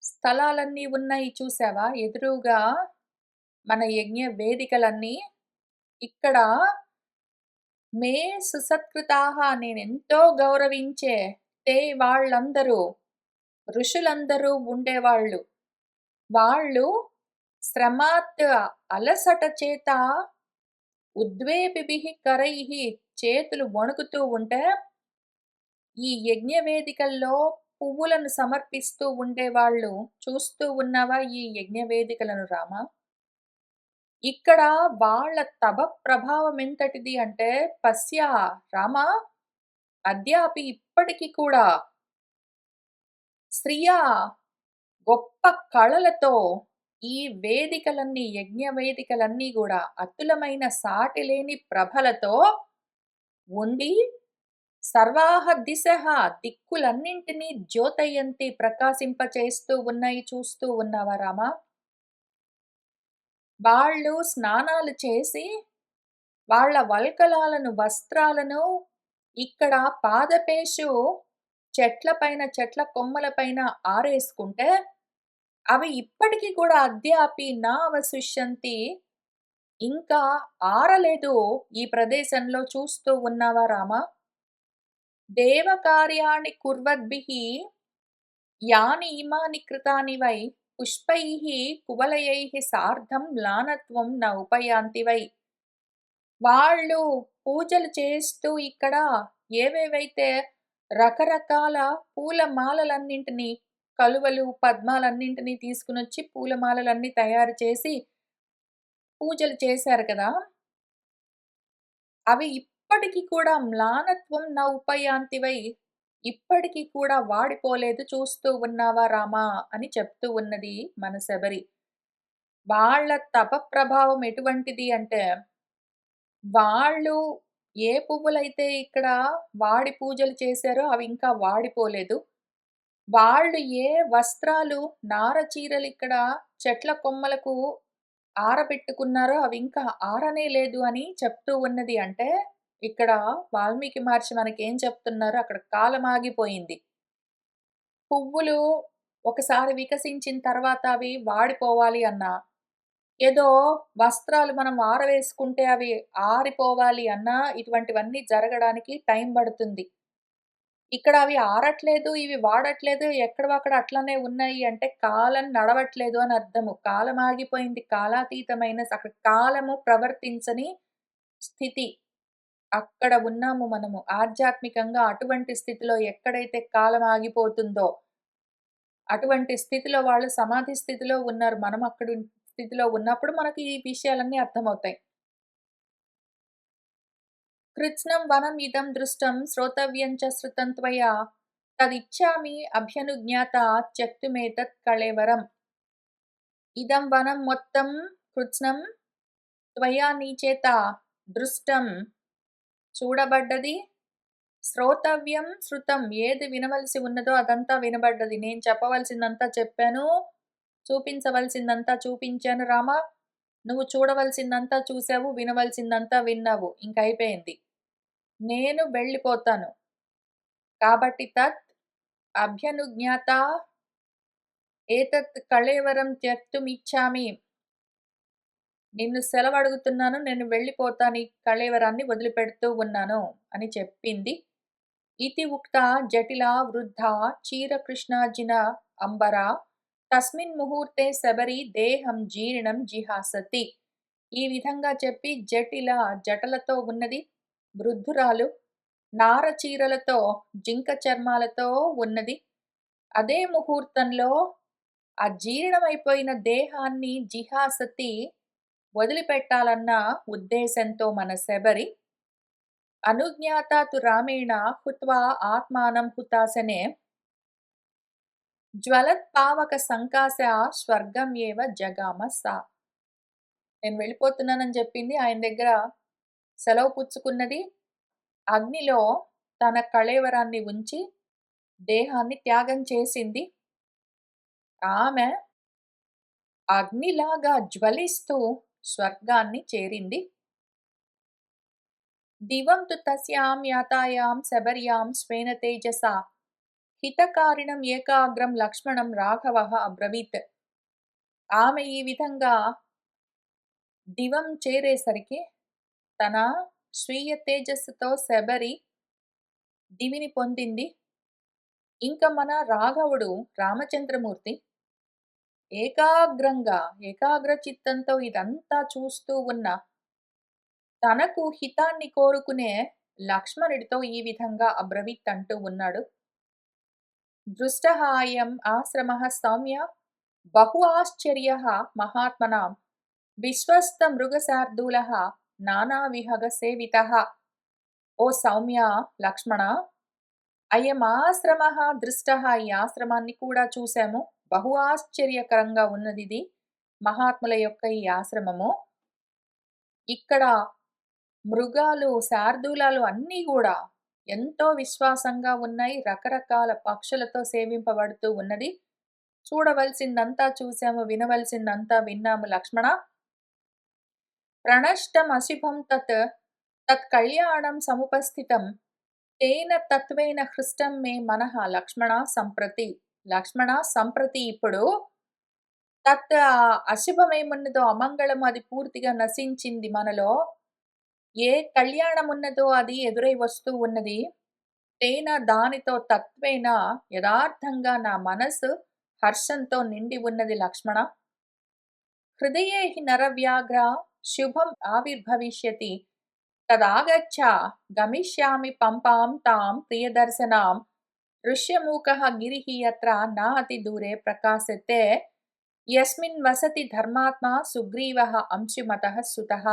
స్థలాలన్నీ ఉన్నాయి చూసావా, ఎదురుగా మన యజ్ఞ వేదికలన్నీ. ఇక్కడ మే సుసత్కృతాః, నేనెంతో గౌరవించే తే వాళ్ళందరూ, ఋషులందరూ ఉండేవాళ్ళు. వాళ్ళు శ్రమాత్ అలసట చేత ఉద్వేపిభిః కరైః చేతులు వణుకుతూ ఉంటే ఈ యజ్ఞ వేదికల్లో పువ్వులను సమర్పిస్తూ ఉండేవాళ్ళు. చూస్తూ ఉన్నావా ఈ యజ్ఞ వేదికలను రామ? ఇక్కడ వాళ్ళ తప ప్రభావం ఎంతటిది అంటే, పశ్య రామ, అద్యాపి ఇప్పటికి కూడా శ్రియా గొప్ప కళలతో ఈ వేదికలన్నీ, యజ్ఞ వేదికలన్నీ కూడా అతులమైన సాటిలేని ప్రభలతో ఉండి సర్వాహ దిశః, దిక్కులన్నింటినీ జ్యోతయంతి, ప్రకాశింపచేస్తూ ఉన్నాయి. చూస్తూ ఉన్నావా రామా? వాళ్ళు స్నానాలు చేసి వాళ్ళ వల్కలాలను, వస్త్రాలను ఇక్కడ పాదపేశు చెట్ల పైన, చెట్ల కొమ్మల పైన ఆరేసుకుంటే, అవి ఇప్పటికి కూడా అద్యాపి నా అవశిష్యంతి, ఇంకా ఆరలేదు ఈ ప్రదేశంలో చూస్తూ ఉన్నావా రామా? దేవకార్యాణి కుర్వద్భిః యాని ఇమాని కృతాని వై పుష్పైః కువలయైః సార్ధం మ్లానత్వం న ఉపయాంతి వై. వాళ్ళు పూజలు చేస్తూ ఇక్కడ ఏవేవైతే రకరకాల పూల మాలలన్నింటినీ, కలువలు, పద్మాలన్నింటినీ తీసుకొనొచ్చి పూలమాలలన్నీ తయారు చేసి పూజలు చేశారు కదా! అవి ఇప్పటికి కూడా మ్లానత్వం న ఉపయాంతి వై, ఇప్పటికి కూడా వాడిపోలేదు చూస్తూ ఉన్నావా రామా అని చెప్తూ ఉన్నది మన శబరి. వాళ్ళ తప ప్రభావం ఎటువంటిది అంటే, వాళ్ళు ఏ పువ్వులైతే ఇక్కడ వాడి పూజలు చేశారో అవి ఇంకా వాడిపోలేదు. వాళ్ళు ఏ వస్త్రాలు, నార చీరలిక్కడ చెట్ల కొమ్మలకు ఆరబెట్టుకున్నారో అవి ఇంకా ఆరనే లేదు అని చెప్తూ ఉన్నది. అంటే, ఇక్కడ వాల్మీకి మహర్షి మనకేం చెప్తున్నారు, అక్కడ కాలమాగిపోయింది. పువ్వులు ఒకసారి వికసించిన తర్వాత అవి వాడిపోవాలి అన్నా, ఏదో వస్త్రాలు మనం ఆరవేసుకుంటే అవి ఆరిపోవాలి అన్నా, ఇటువంటివన్నీ జరగడానికి టైం పడుతుంది. ఇక్కడ అవి ఆరట్లేదు, ఇవి వాడట్లేదు, ఎక్కడివక్కడ అట్లనే ఉన్నాయి అంటే కాలం నడవట్లేదు అని అర్థము. కాలం ఆగిపోయింది. కాలాతీతమైన అక్కడ కాలము ప్రవర్తించని స్థితి. అక్కడ ఉన్నాము మనము. ఆధ్యాత్మికంగా అటువంటి స్థితిలో ఎక్కడైతే కాలం ఆగిపోతుందో, అటువంటి స్థితిలో వాళ్ళు సమాధి స్థితిలో ఉన్నారు. మనం అక్కడి స్థితిలో ఉన్నప్పుడు మనకి ఈ విషయాలన్నీ అర్థమవుతాయి. కృత్స్నం వనం ఇదం దృష్టం శ్రోతవ్యం చ శృతం త్వయా తదిచ్ఛామి అభ్యనుజ్ఞాత త్యక్తుమేతత్ కళేవరం. ఇదం వనం మొత్తం కృత్స్నం త్వయా నీ చేత దృష్టం చూడబడ్డది. శ్రోతవ్యం శృతం ఏది వినవలసి ఉన్నదో అదంతా వినబడ్డది. నేను చెప్పవలసిందంతా చెప్పాను. చూపించవలసిందంతా చూపించాను రామా. నువ్వు చూడవలసిందంతా చూసావు. వినవలసిందంతా విన్నావు. ఇంకయిపోయింది. నేను వెళ్ళిపోతాను. కాబట్టి తత్ అభ్యనుజ్ఞాత ఏతత్ కళేవరం త్యక్తుమిచ్ఛామి. నిన్ను సెలవడుగుతున్నాను. నేను వెళ్ళిపోతాను. ఈ కళేవరాన్ని వదిలిపెడుతూ ఉన్నాను అని చెప్పింది. ఇతి ఉక్త జటిలా వృద్ధా చీరకృష్ణాజిన అంబరా తస్మిన్ ముహూర్తే శబరి దేహం జీర్ణం జిహాసతి. ఈ విధంగా చెప్పి జటలతో ఉన్నది వృద్ధురాలు, నార చీరలతో, జింక చర్మాలతో ఉన్నది. అదే ముహూర్తంలో ఆ జీర్ణమైపోయిన దేహాన్ని జిహాసతి వదిలిపెట్టాలన్న ఉద్దేశంతో మన శబరి అనుజ్ఞాత తు రామేణ హుత్వా ఆత్మానం హుతాసనే జ్వలత్పావక సంకాశ స్వర్గం ఏవ జగామ సా. నేను వెళ్ళిపోతున్నానని చెప్పింది. ఆయన దగ్గర సెలవు పుచ్చుకున్నది. అగ్నిలో తన కళేవరాన్ని ఉంచి దేహాన్ని త్యాగం చేసింది. ఆమె అగ్నిలాగా జ్వలిస్తూ స్వర్గాన్ని చేరింది. దివం తు తస్యాం యాతాయాం శబర్యాం స్వేన తేజసా హితకారిణం ఏకాగ్రం లక్ష్మణం రాఘవః అబ్రవీత్. ఆమె ఈ విధంగా దివం చేరేసరికి తన స్వీయ తేజస్సుతో శబరి దివిని పొందింది. ఇంక మన రాఘవుడు రామచంద్రమూర్తి ఏకాగ్రంగా, ఏకాగ్ర చిత్తంతో ఇదంతా చూస్తూ ఉన్న తనకు హితాన్ని కోరుకునే లక్ష్మణుడితో ఈ విధంగా అబ్రవీత్ అంటూ ఉన్నాడు. దృష్టః అయం ఆశ్రమః సౌమ్య బహు ఆశ్చర్యః మహాత్మనాం విశ్వస్త మృగశార్దూలః నానావిహగ సేవితః. ఓ సౌమ్య, లక్ష్మణ, అయం ఆశ్రమః దృష్టః, ఈ ఆశ్రమాన్ని కూడా చూశాము. బహు ఆశ్చర్యకరంగా ఉన్నది ఇది, మహాత్ముల యొక్క ఈ ఆశ్రమము. ఇక్కడ మృగాలు, శార్దూలాలు అన్నీ కూడా ఎంతో విశ్వాసంగా ఉన్నాయి. రకరకాల పక్షులతో సేవింపబడుతూ ఉన్నది. చూడవలసిందంతా చూశాము, వినవలసిందంతా విన్నాము లక్ష్మణ. ప్రణష్టం అశుభం తత్ కళ్యాణం సముపస్థితం తేన తత్వేన హృష్టం మే మనః లక్ష్మణ సంప్రతి. లక్ష్మణ సంప్రతి ఇప్పుడు అశుభమేమున్నదో అమంగళం అది పూర్తిగా నశించింది మనలో. ఏ కళ్యాణమున్నదో అది ఎదురై వస్తూ ఉన్నది. తేన దానితో తత్వేన యదార్థంగా నా మనసు హర్షంతో నిండి ఉన్నది లక్ష్మణ. హృదయే హి నరవ్యాఘ్ర శుభం ఆవిర్భవిష్యతి తదాగచ్చ గమిష్యామి పంపాం తాం ప్రియదర్శనాం ఋష్యమూకః గిరిః యత్ర న అతి దూరే ప్రకాశతే యస్మిన్ వసతి ధర్మాత్మా సుగ్రీవః అంశుమతః సుతః.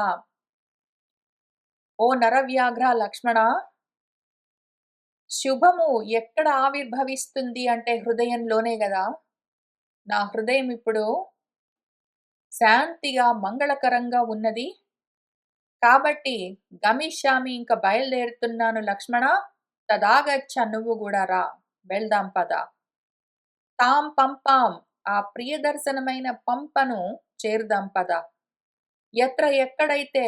ఓ నరవ్యాఘ్ర లక్ష్మణ, శుభము ఎక్కడ ఆవిర్భవిస్తుంది అంటే హృదయంలోనే గదా! నా హృదయం ఇప్పుడు శాంతిగా, మంగళకరంగా ఉన్నది. కాబట్టి గమిష్యామి ఇంక బయలుదేరుతున్నాను లక్ష్మణ. తదాగచ్చ నువ్వు గూడా రా. వెళ్దాం పద. తాం పంపాం ఆ ప్రియదర్శనమైన పంపను చేరుదాం పద. ఎత్ర ఎక్కడైతే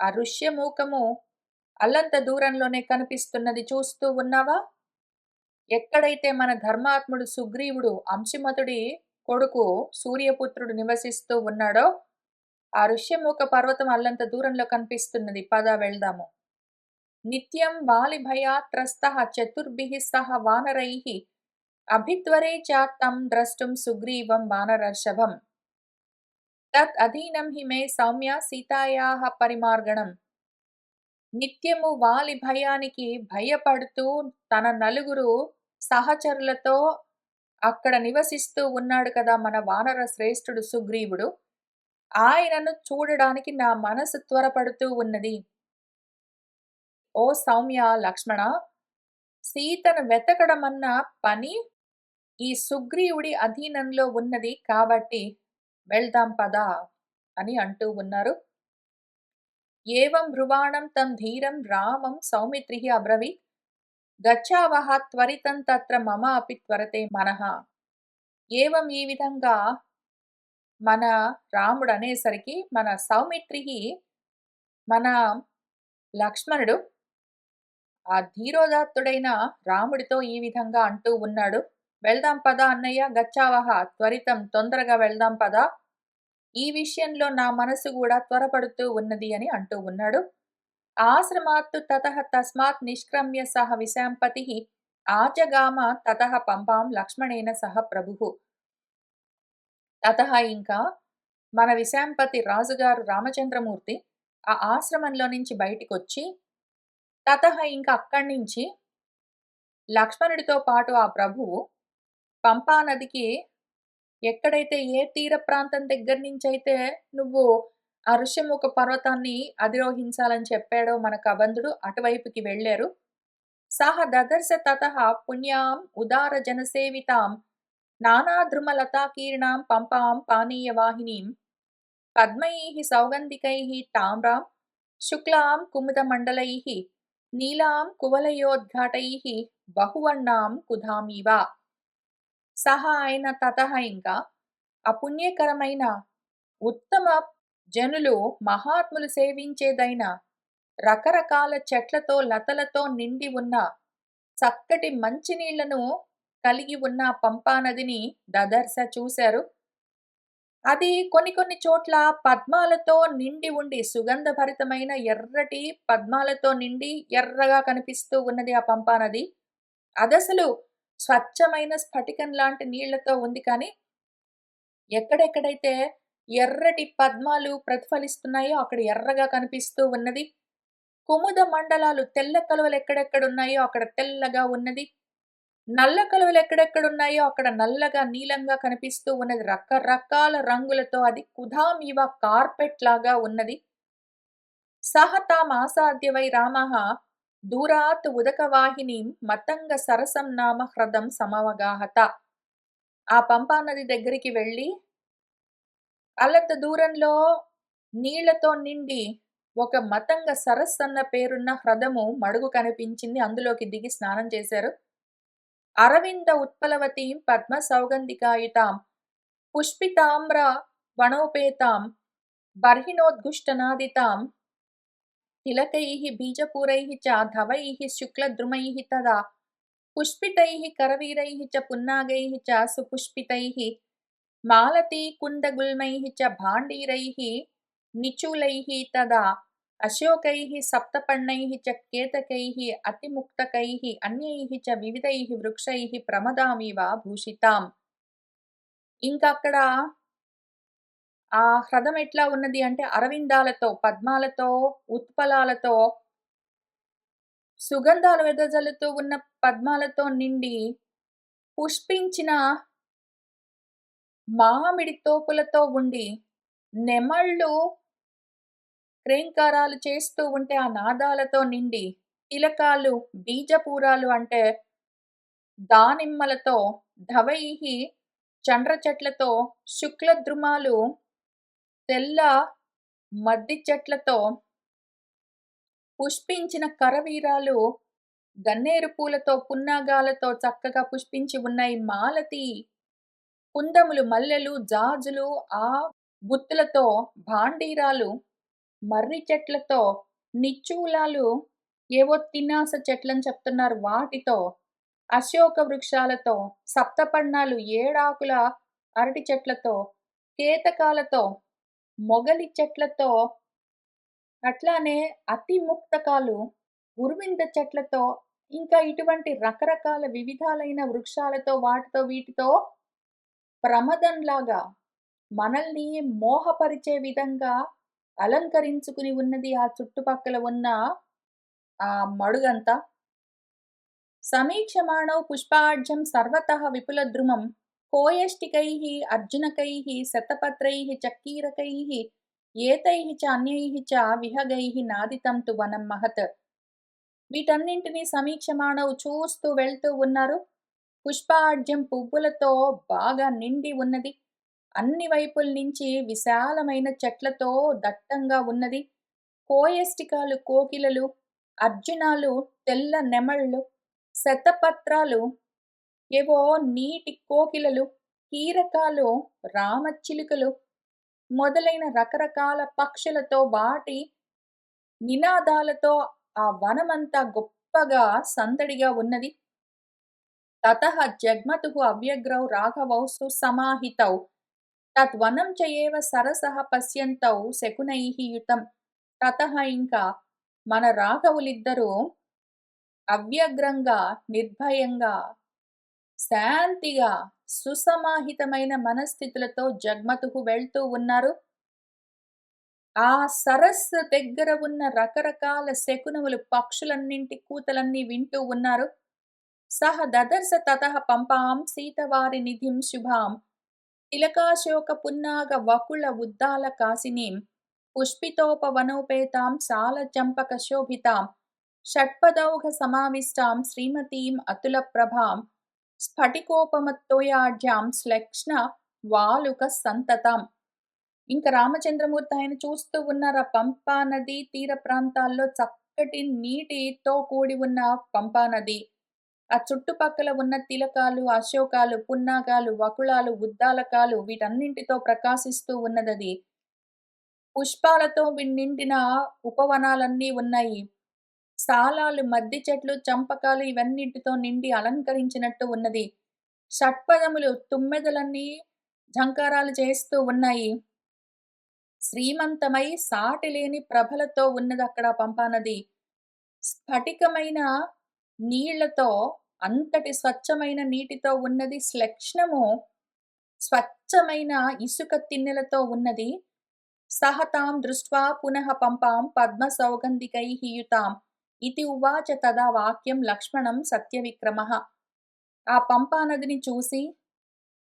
ఆ ఋష్యమూకము అల్లంత దూరంలోనే కనిపిస్తున్నది చూస్తూ ఉన్నావా? ఎక్కడైతే మన ధర్మాత్ముడు సుగ్రీవుడు అంశుమతుడి కొడుకు సూర్యపుత్రుడు నివసిస్తూ ఉన్నాడో ఆ ఋష్యమూక పర్వతం అల్లంత దూరంలో కనిపిస్తున్నది. పద వెళ్దాము. నిత్యం వాలి భయాత్రస్తః చతుర్భిః సహ వానరైః అభిత్వరే చ తం ద్రష్టుం సుగ్రీవం వానరర్షభం. తత్ అధీనం హి మే సౌమ్య సీతాయాః పరిమార్గణం. నిత్యము వాలి భయానికి భయపడుతూ తన నలుగురు సహచరులతో అక్కడ నివసిస్తూ ఉన్నాడు కదా మన వానర శ్రేష్ఠుడు సుగ్రీవుడు. ఆయనను చూడడానికి నా మనసు త్వరపడుతూ ఉన్నది. ఓ సౌమ్య లక్ష్మణ, సీతను వెతకడమన్న పని ఈ సుగ్రీవుడి అధీనంలో ఉన్నది కాబట్టి వెళ్దాం పదా అని అంటూ ఉన్నారు. ఏవం బ్రువాణం తం ధీరం రామం సౌమిత్రిః అబ్రవీత్ గచ్చావః త్వరితం తత్ర మమ అపి త్వరతే మనః. ఏవం ఈ విధంగా మన రాముడు అనేసరికి మన సౌమిత్రిః మన లక్ష్మణుడు ఆ ధీరోదాత్తుడైన రాముడితో ఈ విధంగా అంటూ ఉన్నాడు. వెళ్దాం పద అన్నయ్య, గచ్చావహ త్వరితం తొందరగా వెళ్దాం పద. ఈ విషయంలో నా మనసు కూడా త్వరపడుతూ ఉన్నది అని అంటూ ఉన్నాడు. ఆశ్రమాత్తు తతః తస్మాత్ నిష్క్రమ్య సహ విశాంపతిః ఆజగామ తతః పంపాం లక్ష్మణేన సహ ప్రభుః. తతః ఇంకా మన విశాంపతి రాజుగారు రామచంద్రమూర్తి ఆ ఆశ్రమంలో నుంచి బయటికొచ్చి తతః ఇంకా అక్కడి నుంచి లక్ష్మణుడితో పాటు ఆ ప్రభువు పంపా నదికి ఎక్కడైతే ఏ తీర ప్రాంతం దగ్గర నుంచైతే నువ్వు ఆ ఋష్యముఖ పర్వతాన్ని అధిరోహించాలని చెప్పాడో మన కబంధుడు అటువైపుకి వెళ్ళారు. సహ దదర్శ తతః పుణ్యాం ఉదార జనసేవితాం నానాద్రుమలతాకీర్ణాం పంపాం పానీయవాహినీం పద్మైః సౌగంధికైః తామ్రాం శుక్లాం కుముదమండలైః నీలాం కువలయోద్ఘాటైః బహువర్ణాం కుధామివ. సహా అయిన తతః ఇంకా అపుణ్యకరమైన ఉత్తమ జనులు మహాత్ములు సేవించేదైన రకరకాల చెట్లతో లతలతో నిండి ఉన్న చక్కటి మంచినీళ్లను కలిగి ఉన్న పంపానదిని దదర్శ చూశారు. అది కొన్ని కొన్ని చోట్ల పద్మాలతో నిండి ఉండి సుగంధభరితమైన ఎర్రటి పద్మాలతో నిండి ఎర్రగా కనిపిస్తూ ఉన్నది ఆ పంపానది. అదసలు స్వచ్ఛమైన స్ఫటికం లాంటి నీళ్లతో ఉంది. కానీ ఎక్కడెక్కడైతే ఎర్రటి పద్మాలు ప్రతిఫలిస్తున్నాయో అక్కడ ఎర్రగా కనిపిస్తూ ఉన్నది. కుముద మండలాలు తెల్ల కలువలు ఎక్కడెక్కడున్నాయో అక్కడ తెల్లగా ఉన్నది. నల్ల కలువలు ఎక్కడెక్కడున్నాయో అక్కడ నల్లగా నీలంగా కనిపిస్తూ ఉన్నది. రకరకాల రంగులతో అది కుధామివ కార్పెట్ లాగా ఉన్నది. సహ తామాసాద్య వై రామః దూరాత్ ఉదకవాహినీం మతంగ సరసం నామ హ్రదం సమవగాహత. ఆ పంపా నది దగ్గరికి వెళ్ళి అల్లంత దూరంలో నీళ్లతో నిండి ఒక మతంగ సరస్సు అన్న పేరున్న హ్రదము మడుగు కనిపించింది. అందులోకి దిగి స్నానం చేశారు. అరవింద ఉత్పలవతీం పద్మ సౌగంధికాయుతాం పుష్పితామ్ర వనోపేతాం బర్హిణోద్ఘుష్టనాదితాం तिलकैः बीजपूरैः च धवैः शुक्लद्रुमैः तदा पुष्पितैः करवीरैः च पुन्नागैः च सुपुष्पितैः मालतीकुन्दगुल्मैः च भाण्डीरैः निचूलैः तदा अशोकैः सप्तपर्णैः च केतकैः अतिमुक्तकैः अन्यैः च विविधैः वृक्षैः प्रमदामिव భూషితాం. ఇంకక్కడ ఆ హ్రదం ఎట్లా ఉన్నది అంటే అరవిందాలతో, పద్మాలతో, ఉత్పలాలతో, సుగంధాలు వెదజల్లుతూ ఉన్న పద్మాలతో నిండి, పుష్పించిన మామిడి తోపులతో ఉండి, నెమళ్ళు క్రేంకారాలు చేస్తూ ఉంటే ఆ నాదాలతో నిండి, తిలకాలు, బీజపూరాలు అంటే దానిమ్మలతో, ధవైహి చండ్ర చెట్లతో, శుక్లద్రుమాలు తెల్ల మద్ది చెట్లతో, పుష్పించిన కరవీరాలు గన్నేరు పూలతో, పున్నాగాలతో చక్కగా పుష్పించి ఉన్నాయి. మాలతి కుందములు, మల్లెలు, జాజులు, ఆ గుత్తులతో, భాండీరాలు, మర్రి చెట్లతో, నిచ్చూలాలు, ఏవో తినాస చెట్లని చెప్తున్నారు వాటితో, అశోక వృక్షాలతో, సప్తపర్ణాలు, ఏడాకుల అరటి చెట్లతో, కేతకాలతో, మొగలి చెట్లతో, అట్లానే అతి ముక్తకాలు, ఉర్వింద చెట్లతో, ఇంకా ఇటువంటి రకరకాల వివిధాలైన వృక్షాలతో, వాటితో వీటితో ప్రమదంలాగా మనల్ని మోహపరిచే విధంగా అలంకరించుకుని ఉన్నది ఆ చుట్టుపక్కల ఉన్న ఆ మడుగంతా. సమీక్షమాణౌ పుష్పాఢ్యం సర్వతః విపులద్రుమం కోయష్టికైః అర్జునకైః శతపత్రైః చక్కీరకైః ఏతైః చ అన్యైః చ విహగైః నాదితం తు వనం మహత్. వీటన్నింటినీ సమీక్షమాణౌ చూస్తూ వెళ్తూ ఉన్నారు. పుష్పాఢ్యం పువ్వులతో బాగా నిండి ఉన్నది. అన్ని వైపుల నుంచి విశాలమైన చెట్లతో దట్టంగా ఉన్నది. కోయష్టికాలు కోకిలలు, అర్జునాలు తెల్ల నెమళ్ళు, శతపత్రాలు ఏవో నీటి కోకిలలు, కీరకాలు రామచిలుకలు మొదలైన రకరకాల పక్షులతో వాటి నినాదాలతో ఆ వనమంతా గొప్పగా సందడిగా ఉన్నది. తతః జగ్మతుః అవ్యగ్రౌ రాఘవౌ సుసమాహితౌ తద్వనం చ ఏవ సరసః పశ్యంతౌ శకునైః యుతం. తతః ఇంకా మన రాఘవులిద్దరూ అవ్యగ్రంగా, నిర్భయంగా, శాంతిగా, సుసమాహితమైన మనస్థితులతో జగ్మతుః వెళ్తూ ఉన్నారు. ఆ సరస్సు దగ్గర ఉన్న రకరకాల శకునములు, పక్షులన్నింటి కూతలన్నీ వింటూ ఉన్నారు. సహ దదర్శ తతః పంపాం సీతవారి నిధిం శుభాం తిలకాశోక పున్నాగ వకుళ ఉద్దాల కాసినీం పుష్పితోపవనోపేతాం సాల చంపక శోభితాం షట్పదౌఘ సమావిష్టాం శ్రీమతీం అతుల ప్రభాం స్ఫటికోపమత్తోయాఢ్యాం శ్లక్ష్ణ వాలుక సంతతాం. ఇంకా రామచంద్రమూర్తి ఆయన చూస్తూ ఉన్నారు. ఆ పంపా నది తీర ప్రాంతాల్లో చక్కటి నీటితో కూడి ఉన్న పంపా నది, ఆ చుట్టుపక్కల ఉన్న తిలకాలు, అశోకాలు, పున్నాగాలు, వకుళాలు, ఉద్దాలకాలు వీటన్నింటితో ప్రకాశిస్తూ ఉన్నదది. పుష్పాలతో నిండిన ఉపవనాలన్నీ ఉన్నాయి. సాలాలు, మద్ది చెట్లు, చంపకాలు ఇవన్నిటితో నిండి అలంకరించినట్టు ఉన్నది. షట్పదములు, తుమ్మెదలన్నీ ఝంకారాలు చేస్తూ ఉన్నాయి. శ్రీమంతమై సాటిలేని ప్రభలతో ఉన్నది అక్కడ పంపానది. స్ఫటికమైన నీళ్లతో, అంతటి స్వచ్ఛమైన నీటితో ఉన్నది. శ్లక్ష్ణము స్వచ్ఛమైన ఇసుక తిన్నెలతో ఉన్నది. సహతాం దృష్ట్వా పునః పంపాం పద్మ సౌగంధికైః యుతాం ఇతి ఉవాచ తదా వాక్యం లక్ష్మణం సత్యవిక్రమః. ఆ పంపా నదిని చూసి,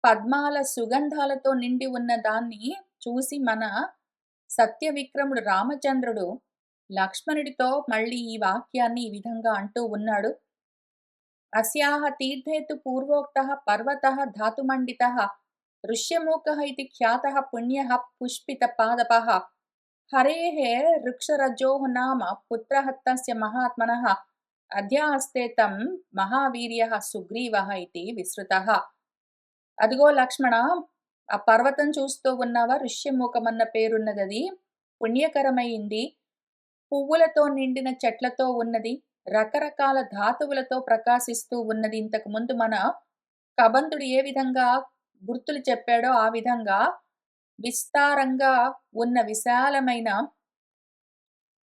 పద్మాల సుగంధాలతో నిండి ఉన్న దాన్ని చూసి మన సత్యవిక్రముడు రామచంద్రుడు లక్ష్మణుడితో మళ్ళీ ఈ వాక్యాన్ని ఈ విధంగా అంటూ ఉన్నాడు. అస్యాః తీర్థేతు పూర్వోక్తః పర్వతః ధాతుమండితః ఋష్యమూకః ఇతి ఖ్యాతః పుణ్యః పుష్పితపాదపః హరేః ఋక్షరజోః నామ పుత్రః తస్య మహాత్మనః అద్యాస్తే తం మహావీర్యః సుగ్రీవః ఇతి విశ్రుతః. అదిగో లక్ష్మణ, ఆ పర్వతం చూస్తూ ఉన్నావా? ఋష్యమూకమన్న పేరున్నదది పుణ్యకరమైంది. పువ్వులతో నిండిన చెట్లతో ఉన్నది. రకరకాల ధాతువులతో ప్రకాశిస్తూ ఉన్నది. ఇంతకుముందు మన కబంధుడు ఏ విధంగా గుర్తులు చెప్పాడో ఆ విధంగా విస్తారంగా ఉన్న విశాలమైన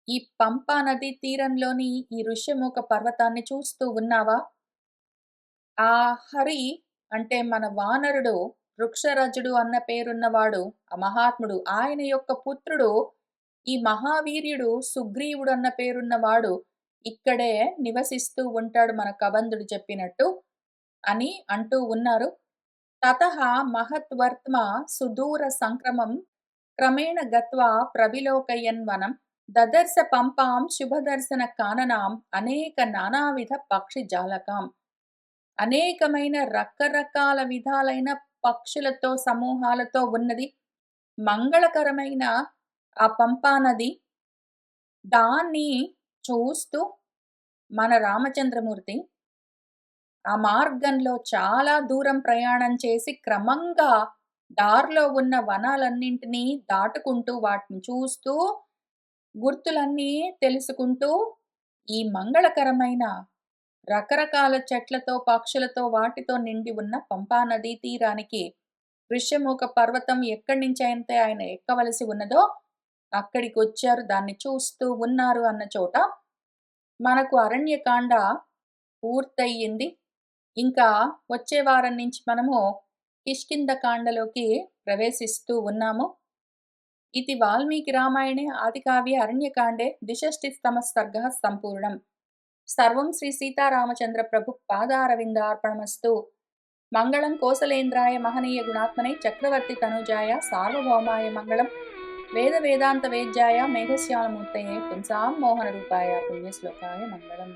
ఈ పంపా నదీ తీరంలోని ఈ ఋష్యమూక పర్వతాన్ని చూస్తూ ఉన్నావా? ఆ హరి అంటే మన వానరుడు, వృక్షరజుడు అన్న పేరున్నవాడు, ఆ మహాత్ముడు. ఆయన యొక్క పుత్రుడు ఈ మహావీర్యుడు సుగ్రీవుడు అన్న పేరున్నవాడు ఇక్కడే నివసిస్తూ ఉంటాడు మన కబంధుడు చెప్పినట్టు అని అంటూ ఉన్నారు. తతః మహద్వర్త్మ సుదూర సంక్రమం క్రమేణ గత్వా ప్రవిలోకయన్ వనం దదర్శ పంపాం శుభదర్శన కాననాం అనేక నానావిధ పక్షి జాలకాం. అనేకమైన రకరకాల విధాలైన పక్షులతో సమూహాలతో ఉన్నది. మంగళకరమైన ఆ పంపా నది. దాన్ని చూస్తూ మన రామచంద్రమూర్తి ఆ మార్గంలో చాలా దూరం ప్రయాణం చేసి క్రమంగా దారిలో ఉన్న వనాలన్నింటినీ దాటుకుంటూ వాటిని చూస్తూ గుర్తులన్నీ తెలుసుకుంటూ ఈ మంగళకరమైన రకరకాల చెట్లతో, పక్షులతో వాటితో నిండి ఉన్న పంపా నదీ తీరానికి ఋష్యమూక పర్వతం ఎక్కడి నుంచైతే ఆయన ఎక్కవలసి ఉన్నదో అక్కడికొచ్చారు. దాన్ని చూస్తూ ఉన్నారు అన్న చోట మనకు అరణ్యకాండ పూర్తయింది. ఇంకా వచ్చే వారం నుంచి మనము కిష్కింధకాండలోకి ప్రవేశిస్తూ ఉన్నాము. इति वाल्मीकि रामायणे आदिकाव्ये अरण्यकाण्डे द्विषष्टितमः सर्गः सम्पूर्णम्। सर्वं श्री सीतारामचन्द्र प्रभुः पादारविन्दार्पणमस्तु। मङ्गलं कोसलेन्द्राय महनीय गुणात्मने चक्रवर्ति तनुजाय सार्वभौमाय मङ्गलं वेद वेदान्त वेद्याय मेघश्याममूर्तये पुंसां मोहनरूपाय पुण्यश्लोकाय मङ्गलम्।